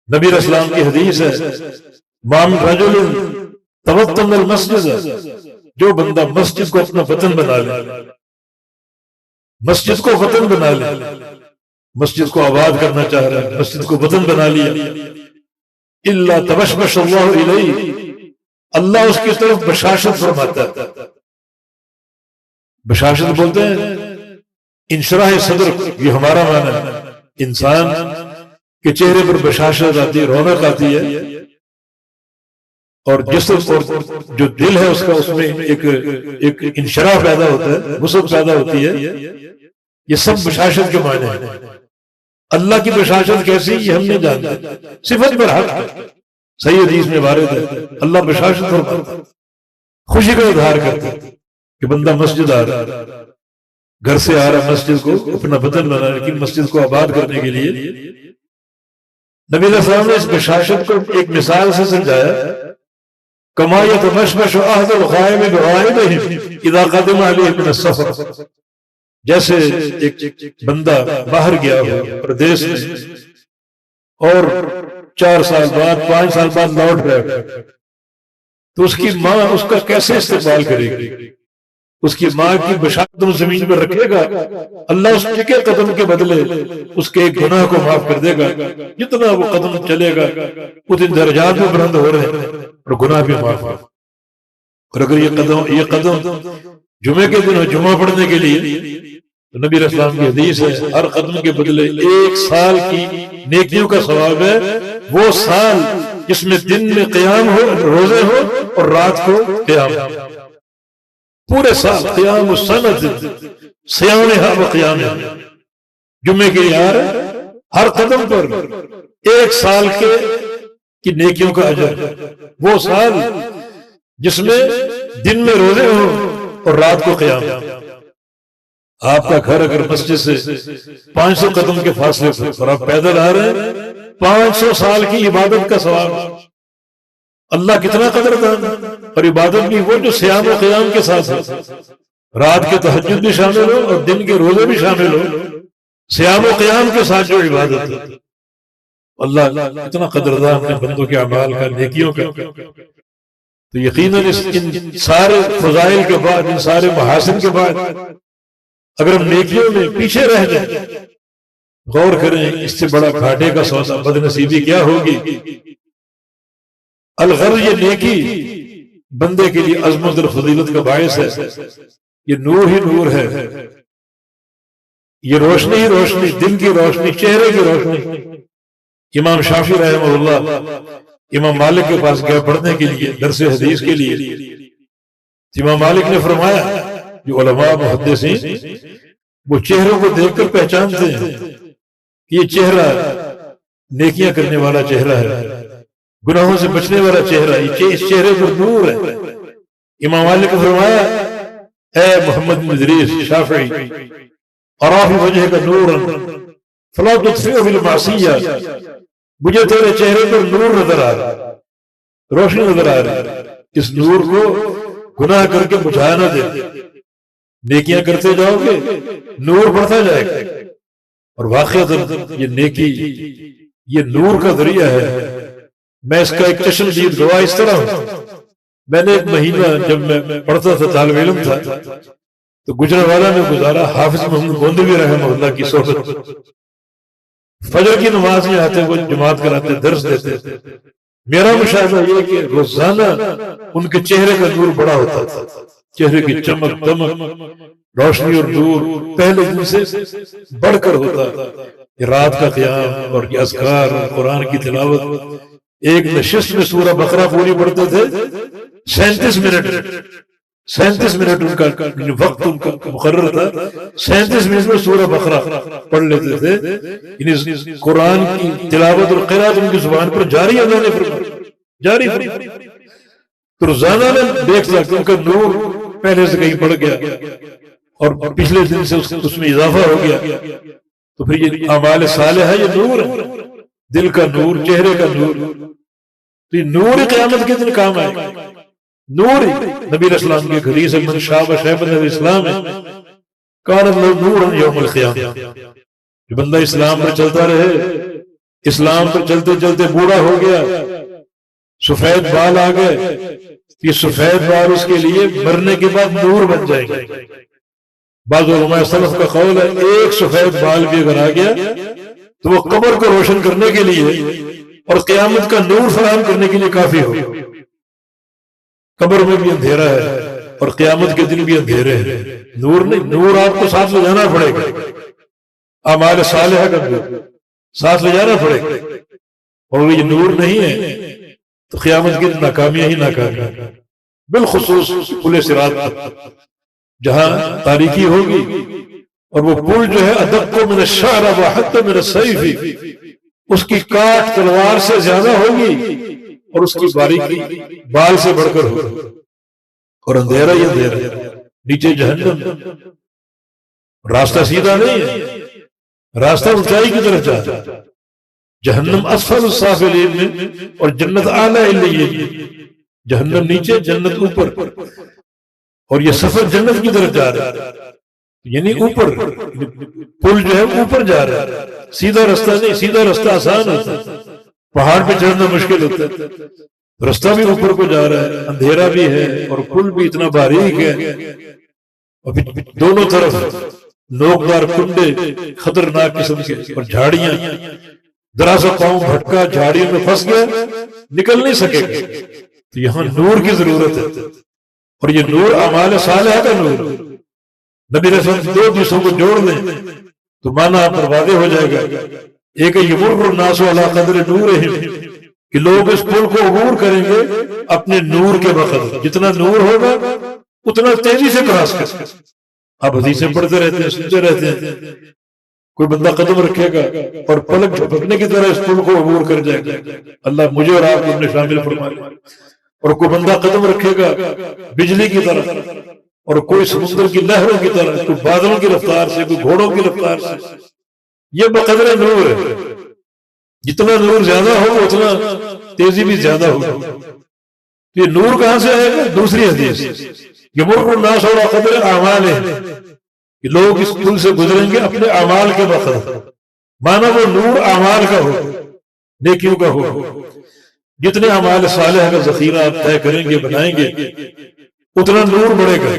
نبی علیہ السلام کی حدیث ہے ما من رجل توطن المسجد، جو بندہ مسجد کو اپنا وطن بنا لے، مسجد کو وطن بنا لے، مسجد کو آباد کرنا چاہ رہا ہے، مسجد کو وطن بنا لیا، الا تبشبش اللہ الیہ، اللہ اس کی طرف بشاشت فرماتا ہے۔ بشاشت بولتے ہیں انشراح صدر، یہ ہمارا معنی ہے، انسان کے چہرے پر بشاشت آتی ہے، رونق آتی ہے، اور جسم اور جو دل ہے اس کا، اس میں ایک انشراح پیدا ہوتا ہے، وسعت پیدا ہوتی ہے، یہ سب بشاشت کے معنی ہیں۔ اللہ کی بشاشت کیسی یہ ہم نہیں جانتے، صفت پر حق ہے، صحیح حدیث میں وارد ہے، اللہ بشاشت فرماتا ہے، خوشی کا اظہار کرتا ہے کہ بندہ مسجد آ رہا ہے، گھر سے آ رہا مسجد کو اپنا وطن بنا، لیکن مسجد کو آباد کرنے کے لیے نبی علیہ السلام نے اس بشاشت کو ایک مثال سے سمجھایا، کما یتمشمش احد الغائب بغائبہ اذا قدم علیہ من السفر، جیسے ایک بندہ باہر گیا ہو پردیس میں اور 4 سال بعد 5 سال بعد لوٹ رہا ہے، تو اس کی ماں اس کا کیسے استقبال کرے گی؟ اس کی ماں کی بشارت زمین پر رکھے گا، اللہ اس ٹکے قدم کے بدلے اس کے ایک گناہ کو معاف کر دے گا. جتنا وہ قدم چلے گا اتنے درجات میں بلند ہو رہے ہیں اور گناہ بھی معاف ہو. اور اگر یہ قدم جمعے کے دن جمعہ پڑھنے کے لیے، تو نبی علیہ السلام کی حدیث ہے ہر قدم کے بدلے 1 سال کی نیکیوں کا ثواب ہے. وہ سال جس میں دن میں قیام ہو، روزے ہو، اور رات کو قیام ہو. پورے سال قیام السنت صیامها وقیامها. جمعے کے لیے آ رہے ہر قدم پر 1 سال کی نیکیوں کا اجر. وہ سال جس میں دن میں روزے ہو اور رات کو قیام. آپ کا گھر اگر مسجد سے 500 قدم کے فاصلے پر اور آپ پیدل آ رہے ہیں، 500 سال کی عبادت کا ثواب. اللہ کتنا قدردان. اور عبادت بھی وہ جو صیام و قیام کے ساتھ ہے. رات کے تہجد بھی شامل ہو اور دن کے روزے بھی شامل ہو. صیام و قیام کے ساتھ جو عبادت ہے، اللہ کتنا قدردان اپنے بندوں کے اعمال کا، نیکیوں کا. تو یقیناً ان سارے فضائل کے بعد، ان سارے محاسن کے بعد اگر ہم نیکیوں میں پیچھے رہ جائیں، غور کریں اس سے بڑا گھاٹے کا سودا بد نصیبی کیا ہوگی. الغرض یہ نیکی بندے کے لیے عظمت اور فضیلت کا باعث ہے. یہ نور ہی نور ہے، یہ روشنی ہی روشنی، دل کی روشنی، چہرے کی روشنی. امام شافعی رحمہ اللہ امام مالک کے پاس گئے پڑھنے کے لیے، درس حدیث کے لیے. امام مالک نے فرمایا جو علماء محدثین وہ چہروں کو دیکھ کر پہچانتے ہیں کہ یہ چہرہ نیکیاں کرنے والا چہرہ ہے، گناہوں سے بچنے والا چہرہ، اس چہرے پر نور ہے. امام مالک نے فرمایا اے محمد بن ادریس شافعی، ارا فی وجہک نورا فلا تطفئہ بالمعصیہ، مجھے تیرے چہرے پر نور نظر آ رہا، روشنی نظر آ رہی، اس نور کو گناہ کر کے بجھا نہ دے. نیکیاں کرتے جاؤ گے نور بڑھتا جائے گا. اور واقعہ یہ نیکی یہ نور کا ذریعہ ہے. میں اس کا ایک چشم دید گواہ اس طرح ہوں. میں نے ایک مہینہ جب میں پڑھتا تھا، طالب علم تھا، تو گجرانوالہ میں گزارا. حافظ محمد گوندوی رحمہ اللہ کی صحبت. فجر کی نماز میں آتے، وہ جماعت کراتے، درس دیتے. میرا مشاہدہ یہ کہ روزانہ ان کے چہرے کا نور بڑا ہوتا تھا. چہرے کی چمک دمک، روشنی اور نور پہلے دن سے بڑھ کر ہوتا. یہ رات کا قیام اور یہ اذکار اور قرآن کی تلاوت. ایک نشست میں سورہ بقرہ پوری پڑھتے تھے، 37 منٹ ان کا وقت ان کا مقرر تھا. 37 منٹ میں سورہ بقرہ پڑھ لیتے تھے. یعنی قرآن کی تلاوت اور قرات ان کی زبان پر جاری جاری. تو روزانہ میں دیکھتا کہ ان کا نور پہلے سے کہیں بڑھ گیا اور پچھلے دن سے اس میں اضافہ ہو گیا. تو پھر یہ اعمال صالحہ یہ نور ہے، دل کا نور، چہرے کا نور. تو یہ نور قیامت کے دن کام آئے. نور نبی علیہ السلام کی حدیث من شاب شیبۃ الاسلام کان له نور یوم القیامہ. جو بندہ اسلام پر چلتا رہے، اسلام پر چلتے چلتے بوڑھا ہو گیا، سفید بال آ گئے، یہ سفید بال اس کے لیے مرنے کے بعد نور بن جائے گا. بعض علماء سلف کا قول ہے ایک سفید بال بھی اگر آ گیا تو وہ قبر کو روشن کرنے کے لیے اور قیامت کا نور فراہم کرنے کے لیے کافی ہو. قبر میں بھی اندھیرا ہے اور قیامت کے دن بھی اندھیرے ہیں. نور نہیں، نور آپ کو ساتھ لے جانا پڑے گا. اعمال صالحہ کا نور ساتھ لے جانا پڑے گا. اور یہ نور نہیں ہے تو قیامت کی ناکامیاں ہی ناکامیاں. بالخصوص پل صراط پر جہاں تاریکی ہوگی اور وہ پل جو ہے ادق من الشعر وحد من السیف، اس کی کاٹ تلوار سے زیادہ ہوگی اور اس کی باریکی بال سے بڑھ کر ہوگی. اور اندھیرا ہی اندھیرا، نیچے جہنم. راستہ سیدھا نہیں ہے، راستہ اونچائی کی طرف جاتا ہے. جہنم اسفل السافلین میں اور جنت اعلیٰ علیین. جہنم نیچے، جنت اوپر. اور یہ سفر جنت کی طرف جا رہا ہے، یعنی اوپر. پل جو ہے اوپر جا رہا ہے، سیدھا رستہ نہیں. سیدھا رستہ آسان ہوتا ہے، پہاڑ پہ چڑھنا مشکل ہوتا ہے. رستہ بھی اوپر کو جا رہا ہے، اندھیرا بھی ہے اور پل بھی اتنا باریک ہے اور دونوں طرف نوکدار کنڈے خطرناک قسم کے اور جھاڑیاں، ذرا سا پاؤں بھٹکا جھاڑیوں میں پھنس گیا نکل نہیں سکے گا. تو یہاں نور کی ضرورت ہے، اور یہ نور اعمال صالحہ کا نور. نبی رسول دو چیزوں کو جوڑ دیں تو معنی پر واضح ہو جائے گا. ایک ہے یمر الناس علی قدر نورہم، کہ لوگ اس پل کو عبور کریں گے اپنے نور کے وقت. جتنا نور ہوگا اتنا تیزی سے کراس کریں. آپ حدیثیں پڑھتے رہتے ہیں، سنتے رہتے ہیں. کوئی بندہ قدم رکھے گا اور پلک جھپکنے کی طرح اس پل کو عبور کر جائے گا. اللہ مجھے اور آپ کو اپنے شامل فرمائے. اور کوئی بندہ قدم رکھے گا بجلی کی طرح، اور کوئی سمندر کی لہروں کی طرح، کوئی بادلوں کی رفتار سے، کوئی گھوڑوں کی رفتار سے. یہ بقدر نور ہے. جتنا نور زیادہ ہو اتنا تیزی بھی زیادہ ہو. یہ نور کہاں سے آئے گا؟ دوسری حدیث یمر الناس علی قدر اعمالہم، کہ لوگ اس پل سے گزریں گے اپنے اعمال کے وقت. مانا وہ نور اعمال کا ہو، نیکیوں کا ہو. جتنے اعمال صالحہ کا ذخیرہ آپ طے کریں گے، بنائیں گے، اتنا نور بڑھے گا.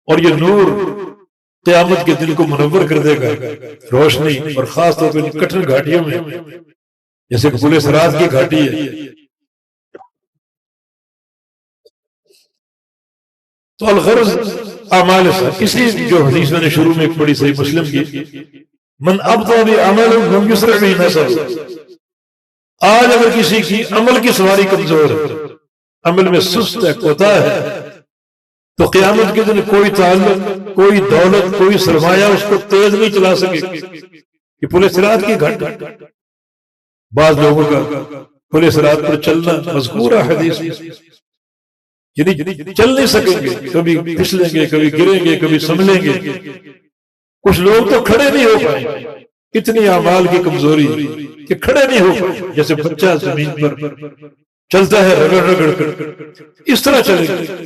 اور یہ نور قیامت کے دن کو منور کر دے گا، روشنی. اور خاص طور پہ کٹھن گھاٹیوں میں، جیسے کہ پل صراط کی گھاٹی ہے. تو الغرض اعمال صالحہ. اسی جو حدیث میں نے شروع میں ایک بڑی صحیح مسلم کی، من ابطأ بعمل لم يسرع به نسبه. آج اگر کسی کی عمل کی سواری کمزور ہے، عمل میں سست ہے، کوتاہ ہے، تو قیامت کے دن کوئی تعلق، کوئی دولت، کوئی سرمایہ اس کو تیز نہیں چلا سکے. یہ پل صراط کی گھاٹی. بعض لوگوں کا پل صراط پر چلنا مذکور ہے حدیث میں، یعنی چل نہیں سکیں گے، کبھی پھسلیں گے، کبھی گریں گے، کبھی سنبھلیں گے. کچھ لوگ تو کھڑے نہیں ہو پائیں. اتنی اعمال کی کمزوری کہ کھڑے نہیں ہو پائے. جیسے بچہ زمین پر چلتا ہے رگڑ رگڑ کر، اس طرح چلے گا.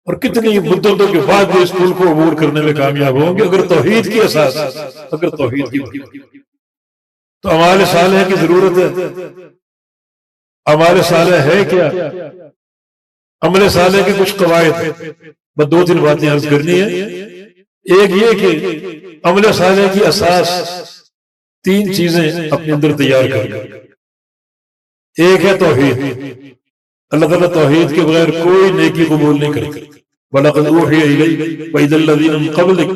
اور کتنی مدتوں کے بعد بھی اس پل کو عبور کرنے میں کامیاب ہوں گے اگر توحید کی اساس، اگر توحید کی بنیاد. تو اعمال صالحہ کی ضرورت ہے. اعمال صالحہ ہے کیا؟ عمل صالح کے کچھ قواعد ہیں. بس دو تین باتیں عرض کرنی ہے. ایک یہ کہ عمل صالح کی اساس تین چیزیں اپنے اندر تیار کریں. ایک ہے توحید. اللہ تعالیٰ توحید کے بغیر کوئی نیکی قبول نہیں کرے. وَلَقَدْ أُوحِيَ إِلَيْكَ وَإِلَى الَّذِينَ مِن قَبْلِكَ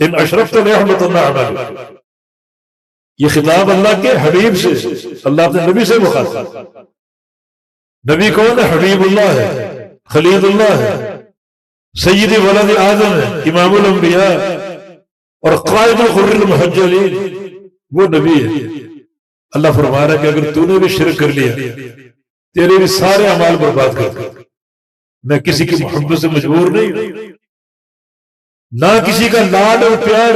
إِنْ أَشْرَكْتَ لَيَحْبَطَنَّ عَمَلُكَ. یہ خطاب اللہ کے حبیب سے، اللہ اپنے نبی سے مخاطب. نبی کون ہے؟ حبیب اللہ ہے، خلیل اللہ ہے، سید ولد آدم ہے، امام الانبیاء اور قائد الغر المحجلین. وہ نبی ہے. اللہ فرما رہا ہے کہ اگر تو نے بھی شرک کر لیا تیرے بھی سارے اعمال برباد کر دیں. میں کسی کی محبت سے مجبور نہیں ہوں، نہ کسی کا لاڈ اور پیار.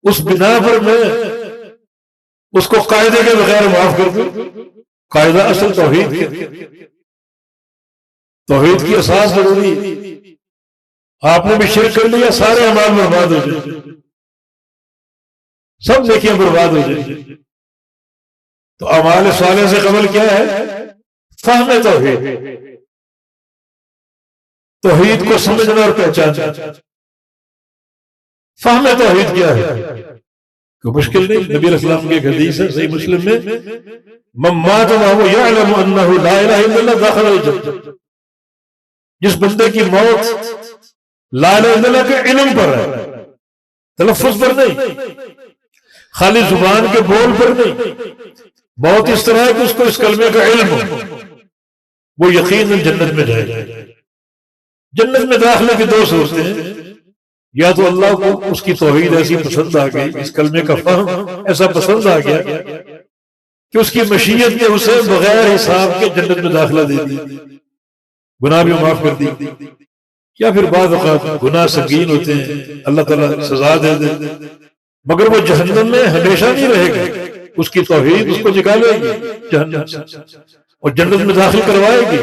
اس بنا پر میں اس کو قاعدے کے بغیر معاف کر دوں. قاعدہ اصل توحید کے، توحید کی اساس ضروری. آپ نے بھی شرک کر لیا سارے اعمال برباد ہو جائیں، سب نیکیاں برباد ہو جائیں. تو اعمال صالح سے قبل کیا ہے؟ فہم توحید. توحید کو سمجھنا اور پہچاننا. فہم توحید کیا ہے؟ کوئی مشکل نہیں. نبی علیہ السلام کی ایک حدیث ہے صحیح مسلم میں، من مات وهو يعلم انه لا اله الا الله دخل الجنة. جس بندے کی موت لا الہ الا اللہ کے علم پر ہے، تلفظ پر نہیں، خالی زبان کے بول پر نہیں، موت اس طرح ہے کہ اس کو اس کلمے کا علم ہو، وہ یقیناً جنت میں جائے گا. جنت میں داخلے کی دو صورتیں ہیں. یا تو اللہ کو اس کی توحید ایسی پسند آ گئی، اس کلمے کا فہم ایسا پسند آ گیا کہ اس کی مشیت نے اسے بغیر حساب کے جنت میں داخلہ دے دی، گناہ بھی معاف کر دی. یا پھر بعض اوقات گناہ سنگین ہوتے ہیں، اللہ تعالیٰ سزا دے دے، مگر وہ جہنم میں ہمیشہ نہیں رہے گا. اس کی توحید اس کو نکالے گی جہنم سے اور جنت میں داخل کروائے گی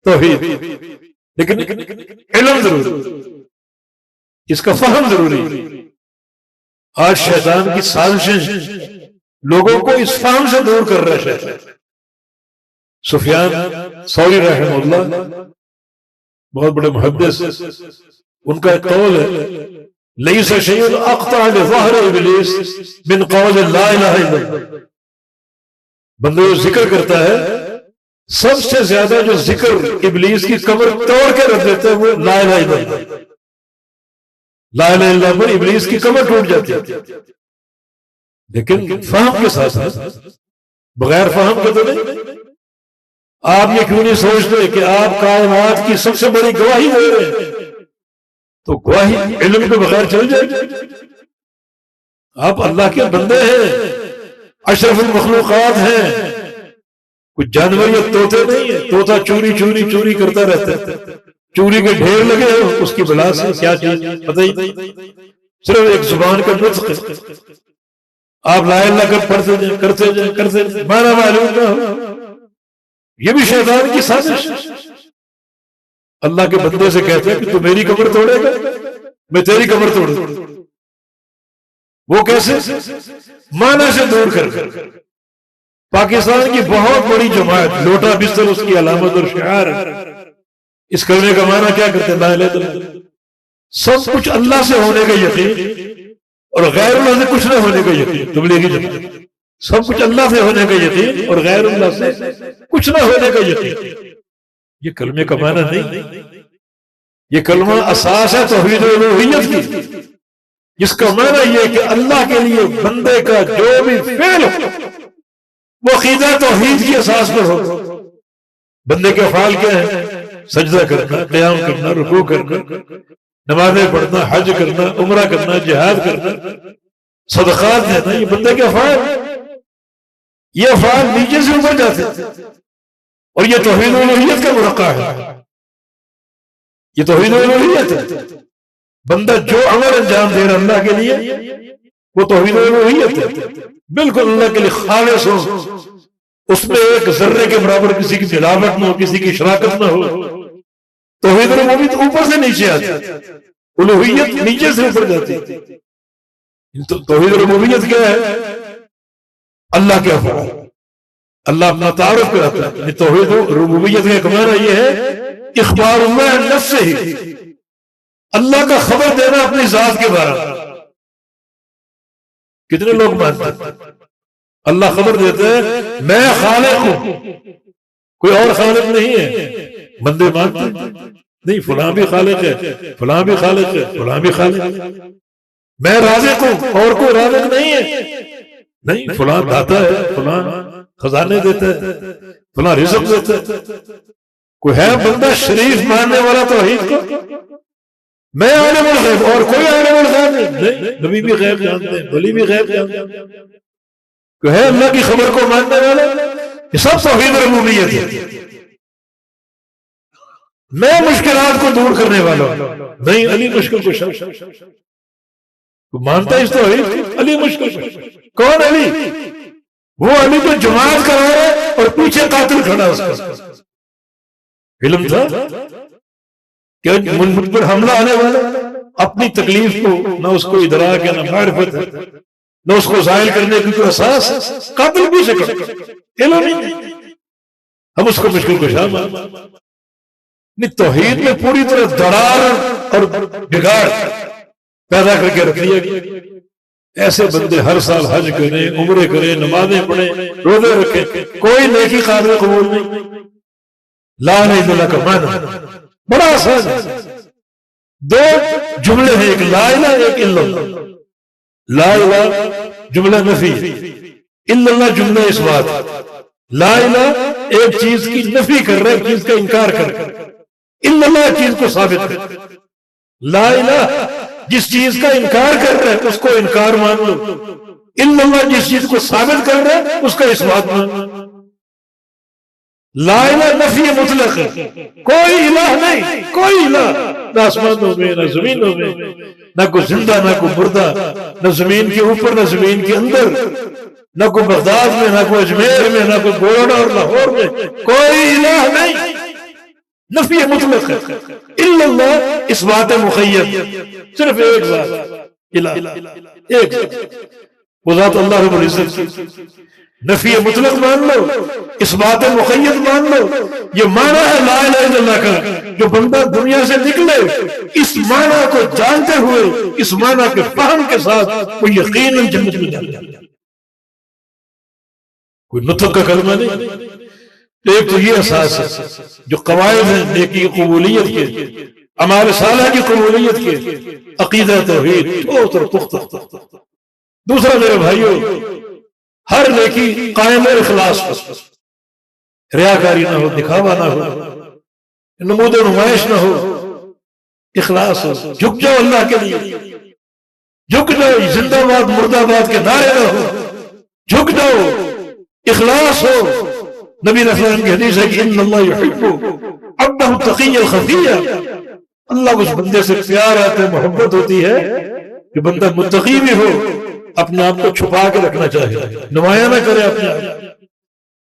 توحید. لیکن علم ضروری، اس کا فہم ضروری. آج شیطان کی سازشیں لوگوں کو اس فہم سے دور کر رہے ہیں. سفیان ثوری رحمہ اللہ بہت بڑے محدث، ان کا ایک قول ہے لیس شیء اقطع لظہر ابلیس من قول لا الہ الا اللہ، بندہ جو ذکر کرتا ہے سب سے زیادہ جو ذکر ابلیس کی کمر توڑ کے رکھ دیتا ہے وہ لا الہ الا اللہ، لا الہ الا اللہ پر ابلیس کی کمر ٹوٹ جاتی ہے، لیکن فہم کے ساتھ بغیر فہم کے تو نہیں۔ آپ یہ کیوں نہیں سوچتے کہ آپ کائنات کی سب سے بڑی گواہی دے رہے ہیں، تو گواہی علم کے بغیر چل جائے گی؟ آپ اللہ کے بندے ہیں، اشرف المخلوقات ہیں، کچھ جانور یا طوطے نہیں ہیں۔ طوطا چوری چوری چوری کرتا رہتا ہے، چوری کے ڈھیر لگے ہو، اس کی بلا سے کیا چیز پتہ ہی نہیں، صرف ایک زبان کا نطق ہے۔ آپ لا الہ الا اللہ پڑھتے جائیں کرتے جائیں کرتے جائیں، مانا معلوم نہ ہو، یہ بھی شیطان کی سازش ہے۔ اللہ کے بندے سے کہتے ہیں کہ تو میری قبر توڑے گا، میں تیری قبر توڑ دوں، وہ کیسے؟ معنی سے دور کر کر۔ پاکستان کی بہت بڑی جماعت لوٹا بستر اس کی علامت اور شعار ہے۔ اس کلمے کا معنی کیا کرتے ہیں؟ لا الہ الا اللہ، سب کچھ اللہ سے ہونے کا یقین اور غیر اللہ سے کچھ نہ ہونے کا یقین۔ تبلیغی جماعت سب کچھ اللہ سے ہونے کا یقین اور غیر اللہ سے کچھ نہ ہونے کا یقین۔ یہ کلمے کا معنی نہیں، یہ کلمہ اساس ہے توحید الوہیت کی، جس کا معنی یہ کہ اللہ کے لیے بندے کا جو بھی فعل ہو وہ عقیدہ توحید کی اساس پر ہو۔ بندے کے افعال کیا ہیں؟ سجدہ کرنا، قیام کرنا، رکوع کرنا، نمازیں پڑھنا، حج کرنا، عمرہ کرنا، جہاد کرنا، صدقات دینا، یہ بندے کے افعال۔ یہ افعال نیچے سے اوپر جاتے ہیں اور یہ توحید الوہیت کا مرقع ہے، یہ توحید الوہیت ہے۔ بندہ جو عمل انجام دے رہا اللہ کے لیے وہ توحید الوہیت ہے، بالکل اللہ کے لیے خالص ہو، اس میں ایک ذرے کے برابر کسی کی ملاوٹ نہ ہو، کسی کی شراکت نہ ہو۔ توحید الوہیت اوپر سے نیچے آتی ہے، الوہیت نیچے سے اوپر جاتی ہے۔ توحید الوہیت کیا ہے؟ اللہ کے افعال، اللہ اپنا تعارف کراتا ہے۔ توحید ربوبیت کا ایک معنی یہ ہے اخبار اللہ نفسہ ہی، اللہ کا خبر دینا اپنی ذات کے بارے میں۔ کتنے لوگ مانتے ہیں اللہ خبر دیتا ہے میں خالق ہوں، کوئی اور خالق نہیں ہے؟ بندے مانتے ہیں نہیں، فلاں بھی خالق ہے، فلاں بھی خالق ہے، فلاں بھی خالق ہے۔ میں رازق ہوں، اور کوئی رازق نہیں ہے؟ نہیں، فلاں داتا ہے، فلاں خزانے دیتا ہے، فلاں رزق دیتا ہے۔ کوئی ہے بندہ شریف ماننے والا توحید کو؟ میں عالم الغیب اور کوئی عالم الغیب نہیں، نبی بھی غیب جانتے ہیں، ولی بھی غیب جانتے ہیں۔ کوئی ہے اللہ کی خبر کو ماننے والا؟ یہ سب توحید ربوبیت ہے۔ میں مشکلات کو دور کرنے والا ہوں، نہیں علی مشکل کو شک تو مانتا ہے اس توحید؟ علی مشکل کو کون علی؟ وہ علی کو جماعت کرا رہا ہے اور پیچھے قاتل کھڑا اس کا۔ علم تھا کہ ملک پر حملہ آنے والا، اپنی تکلیف کو نہ اس کو ادراک ہے، نہ معرفت ہے، نہ اس کو ظاہر کرنے کی کوئی اساس ہے، قاتل پیچھے کھڑا، علم نہیں، ہم اس کو مشکل کشا مانتے۔ توحید میں پوری طرح درار اور بگاڑ پیدا کر کے رکھ دیا گیا۔ ایسے بندے ہر سال حج کریں، عمرے کریں، نمازیں پڑھیں، روزے رکھیں، کوئی نیکی قابل قبول نہیں۔ لا الہ الا اللہ کا معنی بڑا آسان ہے، دو جملے ہیں، ایک لا الہ ایک الا اللہ۔ لا الہ جملہ نفی، الا اللہ جملہ اثبات۔ لا الہ ایک چیز کی نفی کر رہا ہے، ایک چیز کا انکار کر رہا ہے، الا اللہ چیز کو ثابت کر۔ لا الہ جس چیز کا انکار کر رہا ہے اس کو انکار مان لو، الا اللہ جس چیز کو ثابت کر رہا ہے اس کا اثبات مان لو۔ لا الہ نفی مطلق ہے، کوئی الہ نہیں، کوئی الہ نہ آسمانوں میں نہ زمینوں میں، نہ کوئی زندہ نہ کوئی مردہ، نہ زمین کے اوپر نہ زمین کے اندر، نہ کوئی بغداد میں نہ کوئی اجمیر میں نہ کوئی گوڑا اور لاہور میں، کوئی الہ نہیں، نفی مطلق ہے۔ الا اللہ اس بات مقید، صرف ایک ذات الہ، ایک ذات، وہ ذات اللہ رب العزت کی۔ نفی مطلق مان لو، اس بات مقید مان لو، یہ معنی ہے لا الہ الا اللہ کا. جو بندہ دنیا سے نکلے اس معنی کو جانتے ہوئے، اس معنی کے فہم کے ساتھ، وہ یقیناً جنت میں جائے گا. کوئی نطق کا کلمہ نہیں. ایک تو یہ اساس ہے جو قواعد ہیں نیکی قبولیت کے، اعمال صالحہ کی قبولیت کے، عقیدہ توحید ٹھوس اور پختہ. دوسرا میرے بھائیوں، ہر نیکی قائم ہے اخلاص پر، ریاکاری نہ ہو، دکھاوا نہ ہو، نمود و نمائش نہ ہو، اخلاص ہو. جھک جاؤ اللہ کے لیے، جھک جاؤ، زندہ باد مردہ باد کے نعرے نہ ہو، جھک جاؤ، اخلاص ہو. نبی علیہ السلام کی حدیث ہے کہ ان اللہ یحب عبدہ التقی الخفی. اللہ اس بندے سے پیار آتا ہے، محبت ہوتی ہے کہ بندہ متقی بھی ہو، اپنے آپ کو چھپا کے رکھنا چاہے، نمایاں نہ کرے اپنے آپ.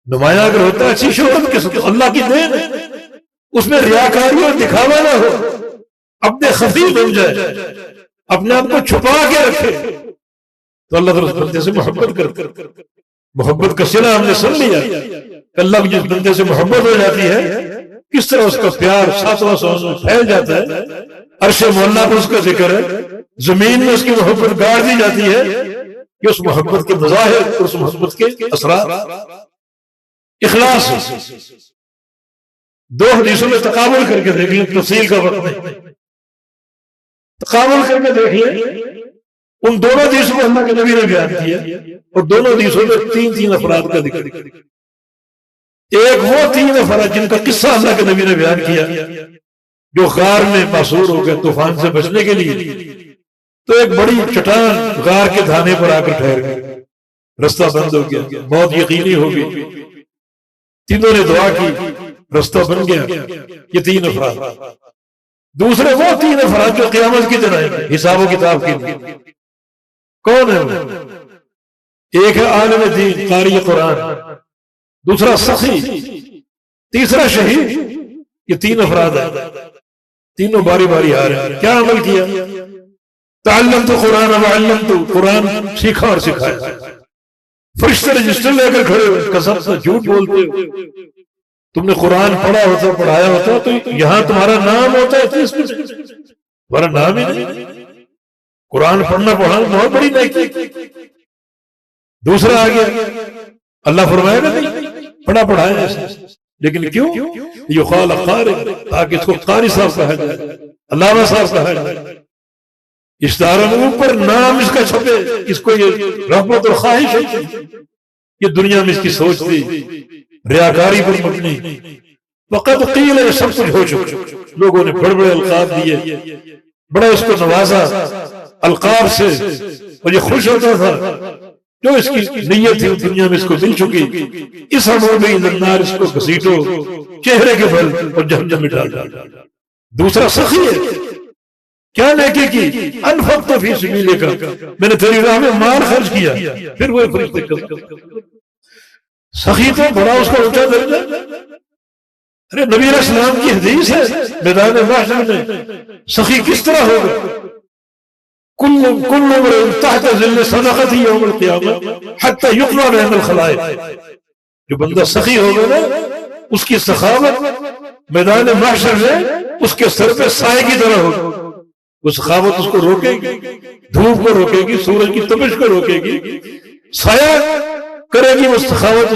نمایاں اگر ہوتا ہے اچھی شہرت کے ساتھ، اللہ کی دین ہے، اس میں ریاکاری اور دکھاوا نہ ہو، اپنے خفی بن جائے، اپنے آپ کو چھپا کے رکھے، تو اللہ تعالیٰ اس بندے سے محبت کرتا. محبت کا صلہ ہم نے سن لیا کہ اللہ کی جس بندے سے محبت ہو جاتی ہے، کس طرح اس کا پیار ساتواں سواں میں پھیل جاتا ہے. عرش معلیٰ پر اس کا ذکر ہے، زمین میں اس کی محبت گاڑ دی جاتی ہے کہ اس محبت کے مظاہر اور اس محبت کے اثرات. اخلاص. دو حدیثوں میں تقابل کر کے دیکھ لیں، تفصیل کا وقت نہیں، تقابل کر کے دیکھ لیں. ان دونوں حدیثوں میں اللہ کے نبی نے بیان کیا، اور دونوں حدیثوں میں تین افراد کا ذکر. ایک وہ 3 افراد جن کا قصہ اللہ کے نبی نے بیان کیا، جو غار میں محصور ہو گئے طوفان سے بچنے کے لیے. تو ایک بڑی چٹان غار کے دھانے پر آ کر ٹھہر گئی، رستہ بند ہو گیا، موت یقینی ہو گئی. تینوں نے دعا کی، رستہ بن گیا. یہ 3 افراد. دوسرے وہ 3 افراد جو قیامت کی دن آئیں گے حساب و کتاب کے لیے. کون ہے؟ ایک ہے عالم دین قاری قرآن، دوسرا سخی، تیسرا شہید. یہ 3 افراد ہیں، تینوں باری باری آ رہے ہیں. کیا عمل کیا؟ تعلمت قرآن وعلمت، قرآن سیکھا اور سکھایا. فرشتے رجسٹر لے کر کھڑے ہوئے، قسم سے جھوٹ بولتے ہو، تم نے قرآن پڑھا ہوتا پڑھایا ہوتا تو یہاں تمہارا نام ہوتا ہے، تمہارا نام ہی نہیں. قرآن پڑھنا پڑھانا بہت بڑی نیکی. دوسرا آ گیا، اللہ فرمائے گا نہیں پڑھا پڑھایا، لیکن کیوں؟ یقال قاری، تاکہ اس کو قاری صاحب کہا جائے، علامہ صاحب کہا جائے. اشتہار میں اوپر نام اس کا چھپے، اس کو یہ رغبت اور خواہش ہے. یہ دنیا میں اس کی سوچ تھی ریاکاری پر مبنی. وقت قیل، یہ سب کچھ ہو چکا. لوگوں نے بڑے بڑے القاب دیے، بڑا اس کو نوازا القاب سے، اور یہ خوش ہوتا تھا. جو اس کی نیت تھی دنیا میں اس کو مل چکی. اس امر میں النار، اس کو گھسیٹو چہرے کے بل اور جہنم میں ڈال. دوسرا سخی ہے، کیا نیکی کی؟ انفقت فی سبیلک، میں نے تیری راہ میں مال خرچ کیا. پھر وہ فرشتے سخی تو بڑا اس کا اونچا درجہ. ارے نبی علیہ السلام کی حدیث ہے میدان محشر میں سخی کس طرح ہوگا؟ کل امرئ تحت ظل صدقته یوم القیامہ حتی یقضى بین الخلائق. جو بندہ سخی ہوگا نا، اس کی سخاوت میدان محشر میں اس کے سر پہ سائے کی طرح ہوگی. وہ سخاوت اس کو روکے گی، دھوپ کو روکے گی، سورج کی تپش کو روکے گی. سایہ کرے گی وہ سخاوت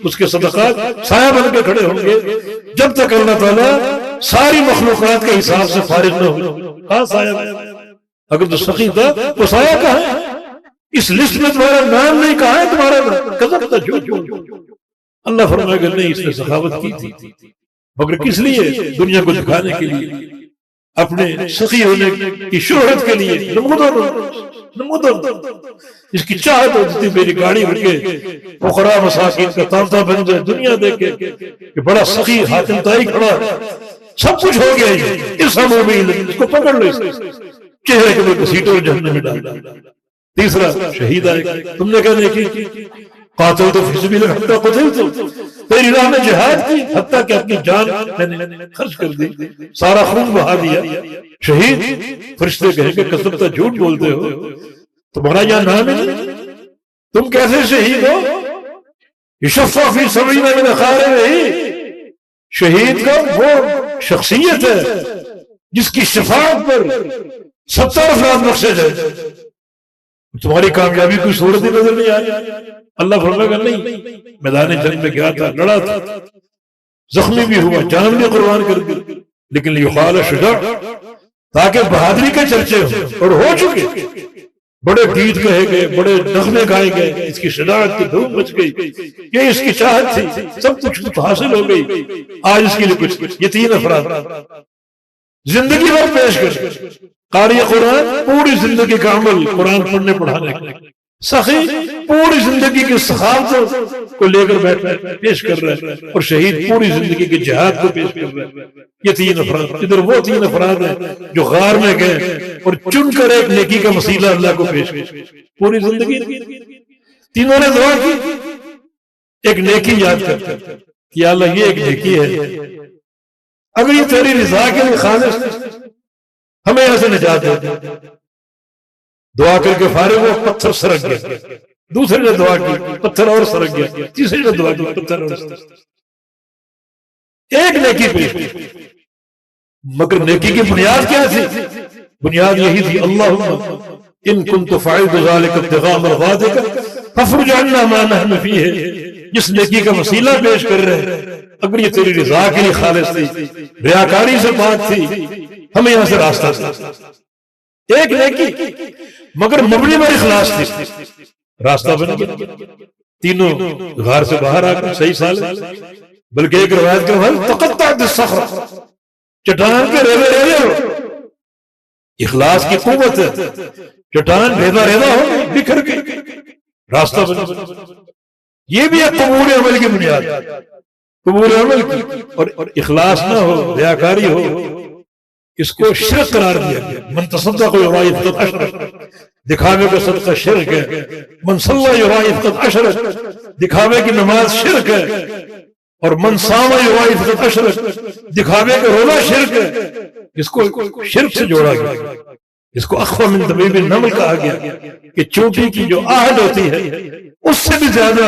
اس کے صدقات سایہ بن کے کھڑے ہوں گے جب تک اللہ تعالیٰ ساری مخلوقات کے حساب سے فارغ نہ ہو. کہاں سایہ؟ اگر تو سخی تھا وہ سایہ کہاں ہے؟ اس لسٹ میں تمہارا نام نہیں. کہاں ہے تمہارا نام؟ قسم تھا جھوٹ. اللہ فرمائے گا نہیں، اس نے سخاوت کی تھی، مگر کس لیے؟ دنیا کو دکھانے کے لیے، اپنے سخی ہونے کی شہرت کے لیے. نمودر اس کی چاہت ہوتی تھی میری گاڑی رکے، فقراء مساکین کا تانتا بن جائے، دنیا دیکھے کہ بڑا سخی حاتم طائی کھڑا ہے. سب کچھ ہو گیا، اس امر میں اس کو پکڑ لو، چہرے کے لوگ گھسیٹو اور جہنم میں ڈال. تیسرا شہید آئے گا. تم نے کہا نہیں کی قاتلت فی سبیل اللہ حتی قتلت، تیری راہ میں جہاد کی حتیٰ کہ اپنی جان میں نے خرچ کر دی، سارا خون بہا دیا. شہید. فرشتے کہیں کہ قسم تا جھوٹ بولتے ہو، تمہارا یہاں نام ہے، تم کیسے شہید ہو؟ یشفع فی 70 من اقاربہ، شہید کا وہ شخصیت ہے جس کی شفاعت پر 70 افراد بخشے جائے۔ تمہاری کامیابی کوئی صورت ہی نظر نہیں آئی۔ اللہ فرمائے گا نہیں، میدان جنگ میں گیا تھا، لڑا تھا، زخمی بھی ہوا، جان بھی قربان کر دی، لیکن یقال شجاع، تاکہ بہادری کے چرچے ہوں، اور ہو چکے، بڑے گیت کہے گئے، بڑے نغمے گائے گئے، اس کی شجاعت کی دھوم مچ گئی، یہ اس کی چاہت تھی، سب کچھ حاصل ہو گئی، آج اس کے لیے کچھ۔ یہ 3 افراد زندگی بھر پیش کر، قاری قرآن پوری زندگی کا عمل قرآن پڑھنے پڑھانے کا، سخی پوری زندگی کی سخاوتوں کو لے کر بیٹھا پیش کر رہا ہے، اور شہید پوری زندگی کے جہاد کو پیش کر رہا ہے۔ یہ 3 افراد، ادھر وہ 3 افراد ہیں جو غار میں گئے اور چن کر ایک نیکی کا وسیلہ اللہ کو پیش کیا۔ پوری زندگی تینوں نے دعا کی، ایک نیکی یاد کر، یا اللہ یہ ایک نیکی ہے، اگر یہ تیری رضا کے لیے خالص، ہمیں یہاں سے نجات دے۔ دعا کر کے فارغ ہو، پتھر سرک گیا، دوسرے نے دعا کی، پتھر اور سرک گیا، تیسرے نے دعا کی، پتھر اور سرک گیا۔ ایک نیکی پیش کی، مگر نیکی کی بنیاد کیا تھی؟ بنیاد یہی تھی، اللہم ان کنت فاعل ذلک ابتغاء مرضاتک فافرج عنا ما نحن فیہ۔ جس نیکی کا وسیلہ پیش کر رہے، اگر یہ تیری رضا کے لیے خالص تھی، ریاکاری سے پاک تھی، ہمیں یہاں سے راستہ تھا۔ ایک نیکی مگر مبنی پر اخلاص تھی، راستہ بن گیا۔ تینوں غار سے باہر آ کر صحیح سال، بلکہ ایک روایت کے بعد تقطعت الصخر، چٹان کے ریزے ریزے ہو، اخلاص کی قوت ہے، چٹان ریزہ ریزہ ہو گئی، بکھر گئی، راستہ بن۔ یہ بھی ایک قبول عمل کی بنیاد، قبول عمل کی، اور اخلاص نہ ہو، ریاکاری ہو، اس کو شرک قرار دیا گیا۔ من تصدق یرائی فقد اشرک، دکھاوے کا صدقہ شرک ہے۔ من صلی یرائی فقد اشرک، دکھاوے کی نماز شرک ہے۔ اور من صام یرائی فقد اشرک، دکھاوے کا روزہ شرک ہے۔ اس کو شرک سے جوڑا گیا، اس کو اخفى من دبیب النمل کہا گیا کہ چونٹی کی جو آہٹ ہوتی ہے اس سے بھی زیادہ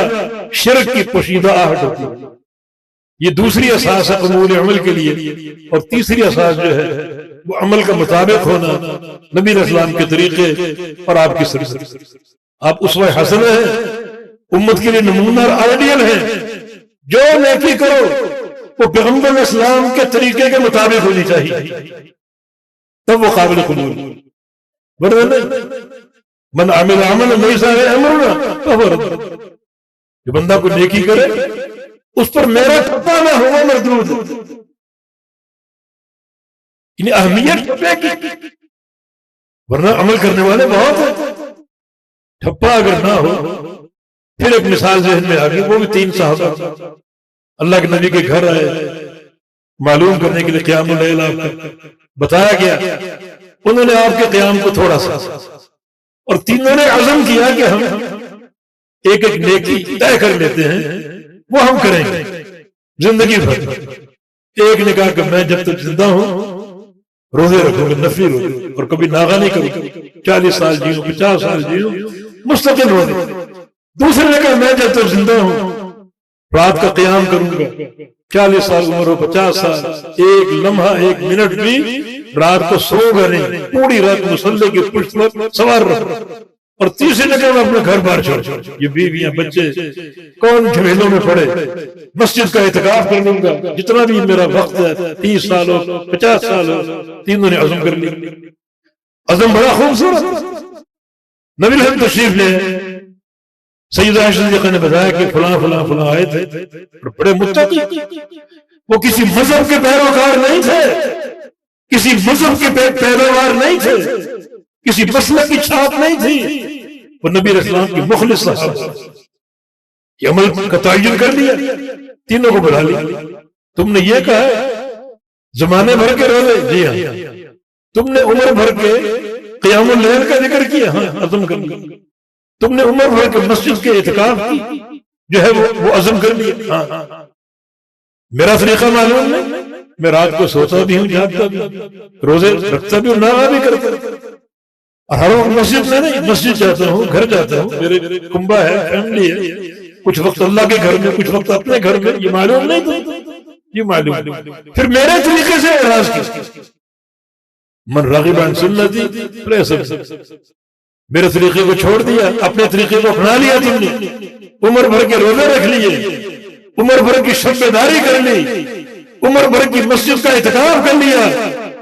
شرک کی پوشیدہ آہٹ ہوتی ہے۔ یہ دوسری اساس ہے قبول عمل کے لیے۔ اور تیسری اساس جو ہے وہ عمل کا مطابق ہونا، نبی علیہ السلام کے طریقے اور آپ کی سنت۔ آپ اسوہ حسنہ ہیں، امت کے لیے نمونہ اور آئیڈیل ہیں۔ جو نیکی کرو وہ پیغمبر اسلام کے طریقے کے مطابق ہونی چاہیے، تب وہ قابل قبول۔ من عمل عملا لیس علیہ امرنا فہو رد، جو بندہ کو نیکی کرے اس پر میرا ٹھپا نہ ہو، مردود۔ یعنی اہمیت ٹھپے کی، ورنہ عمل کرنے والے بہت ہیں، ٹھپا اگر نہ ہو۔ پھر ایک مثال ذہن میں آ گئی، وہ بھی 3 صحابہ اللہ کے نبی کے گھر آئے معلوم کرنے کے لیے قیام اللیل آپ کا بتایا گیا۔ انہوں نے آپ کے قیام کو تھوڑا سا، اور تینوں نے عزم کیا کہ ہم ایک ایک نیکی طے کر لیتے ہیں، وہ ہم کریں گے زندگی بھر۔ ایک نے کہا کہ میں جب تک زندہ ہوں روزے رکھوں گا، نفلی روزے، اور کبھی ناغہ نہیں کروں گا، 40 سال جیوں، 50 سال جیوں، مستقل روزے۔ دوسرے نے کہا میں جب تک زندہ ہوں رات کا قیام کروں گا، 40 سال عمر ہو، 50 سال، ایک لمحہ ایک منٹ بھی رات کو سو گا نہیں، پوری رات مصلی کی پشت پر سوار رہا۔ اور تیسرے نے کہا میں اپنا گھر بار چھوڑ، یہ بیویاں بچے کون جھمیلوں میں پڑے، مسجد کا اعتکاف کر لوں گا جتنا بھی میرا وقت ہے، 30 سال ہو، 50 سال ہو۔ تینوں نے عزم کر لیا۔ عزم بڑا خوبصورت۔ نبی الحمد تشریف لے، سیدہ عائشہ صدیقہ نے بتایا کہ فلاں فلاں فلاں آئے تھے، بڑے متقی، وہ کسی مذہب کے پیروکار نہیں تھے، کسی مذہب کے پیروکار نہیں تھے، کسی مسلک کی چھاپ نہیں تھی، وہ نبی علیہ السلام کی مخلص صحابہ۔ یہ عمل کا تعین کر لیا، تینوں کو بلا لیا۔ تم نے یہ کہا زمانے بھر کے روزے، جی ہاں۔ تم نے عمر بھر کے قیام اللیل کا ذکر کیا، ہاں عزم کر لیا۔ تم نے عمر بھر کے مسجد کے اعتکاف کی جو ہے وہ عزم کر لیا، ہاں۔ میرا طریقہ معلوم نہیں، میں رات کو سوتا بھی ہوں، جاگتا بھی، روزے رکھتا بھی ہوں، ناغہ بھی کرتا ہوں۔ ہر وقت مسجد میں نہیں، مسجد جاتا ہوں، گھر جاتا ہوں، میرے کنبہ ہے، فیملی ہے، کچھ وقت اللہ کے گھر میں، کچھ وقت اپنے گھر میں، یہ معلوم نہیں تھا، یہ معلوم. پھر میرے طریقے سے اعراض کیا، من رغب عن سنتی فلیس منی، میرے طریقے کو چھوڑ دیا، اپنے طریقے کو اپنا لیا تم نے، عمر بھر کے روزے رکھ لیے، عمر بھر کی شب بیداری کر لی، عمر بھر کی مسجد کا اعتکاف کر لیا،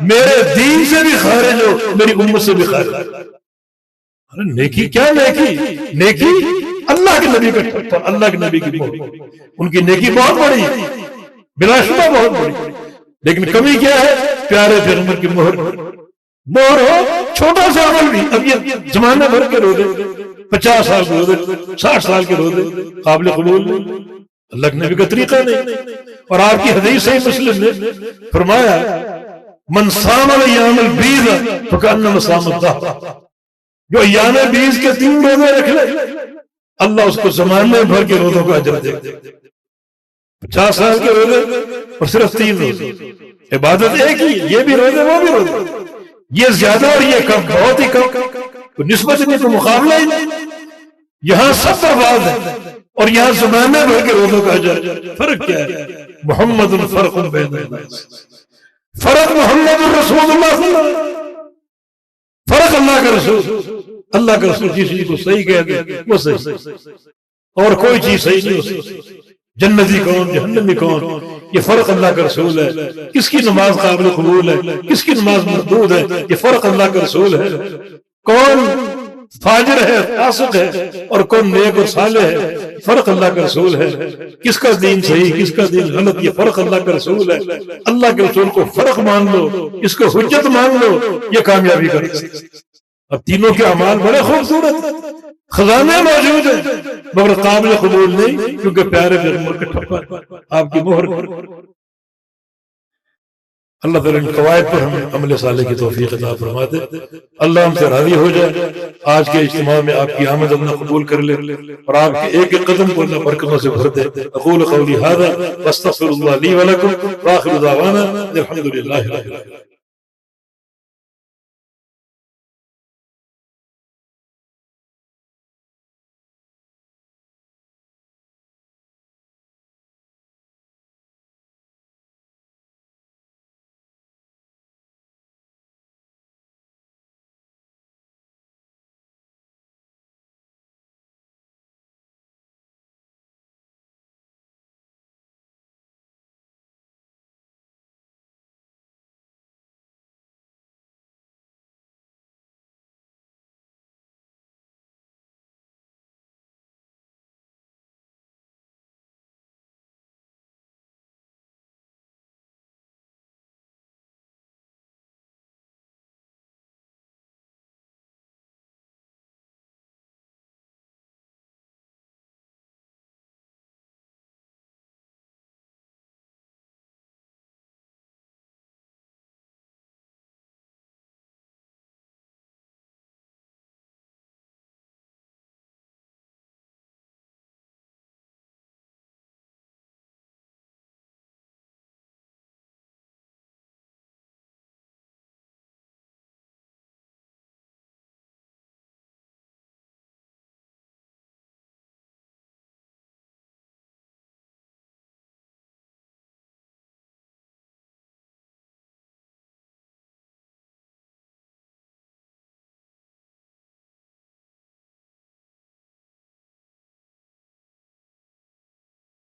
میرے دین سے بھی خارج ہو، میری امت سے بھی خارج ہو. نیکی کیا نیکی؟ نیکی اللہ کے نبی کا ٹھٹا، اللہ کے نبی کی محبت، ان کی نیکی بہت بڑی، بلا شبہ بہت بڑی، لیکن کمی کیا ہے؟ پیارے پیغمبر کی مہر ہو، چھوٹا سا عمل بھی. اب یہ زمانہ بھر کے روزے، 50 سال کے روزے، 60 سال کے روزے قابل قبول نہیں، اللہ کے نبی کا طریقہ نہیں. اور آپ کی حدیث صحیح مسلم نے فرمایا من صام ایام البیض فکأنما صام الدہر، جو ایام بیض کے 3 روزے رکھ لے اللہ اس کو زمانے بھر کے روزوں کا اجر دے. 50 سال کے روزے اور صرف 3 روزے، عبادت ایک ہی، یہ بھی روزے وہ بھی روزے، یہ زیادہ اور یہ کم، بہت ہی کم، تو نسبت نہیں تو مقابلہ ہی نہیں. یہاں سب برباد ہے اور یہاں زمانے بھر کے روزوں کا اجر. فرق کیا ہے؟ محمد فرق بین الناس، فرق محمد رسول اللہ صلی اللہ علیہ وسلم، فرق اللہ کا رسول. اللہ کا رسول جس چیز کو صحیح کہہ دے وہ صحیح، اور کوئی چیز صحیح نہیں ہو سکتی. جنتی کون، جہنمی کون، یہ فرق اللہ کا رسول ہے. کس کی نماز قابل قبول ہے، کس کی نماز مردود ہے، یہ فرق اللہ کا رسول ہے. کون فاجر ہے، فاسق ہے، اور کون نیک اور صالح ہے، فرق اللہ کا رسول ہے. کس کا دین صحیح، کس کا دین غلط، یہ فرق اللہ کا رسول ہے. اللہ کے رسول کو فرق مان لو، اس کو حجت مان لو، یہ کامیابی کا رسول. اب تینوں کے اعمال بڑے خوبصورت ہیں، خزانے موجود ہیں، مگر قابل قبول نہیں، کیونکہ پیارے پیغمبر کا ٹھپا، آپ کی مہر. اللہ تعالیٰ ان قواعد پر ہمیں عمل صالح کی توفیق عطا فرما دے. اللہ ہم سے راضی ہو جائے. آج کے اجتماع میں آپ کی آمد اللہ قبول کر لے اور آپ کے ایک ایک قدم کو اللہ برکتوں سے بھر دے. اقول قولی ھذا واستغفر اللہ لی ولکم وآخر دعوانا الحمد للہ رب العالمین.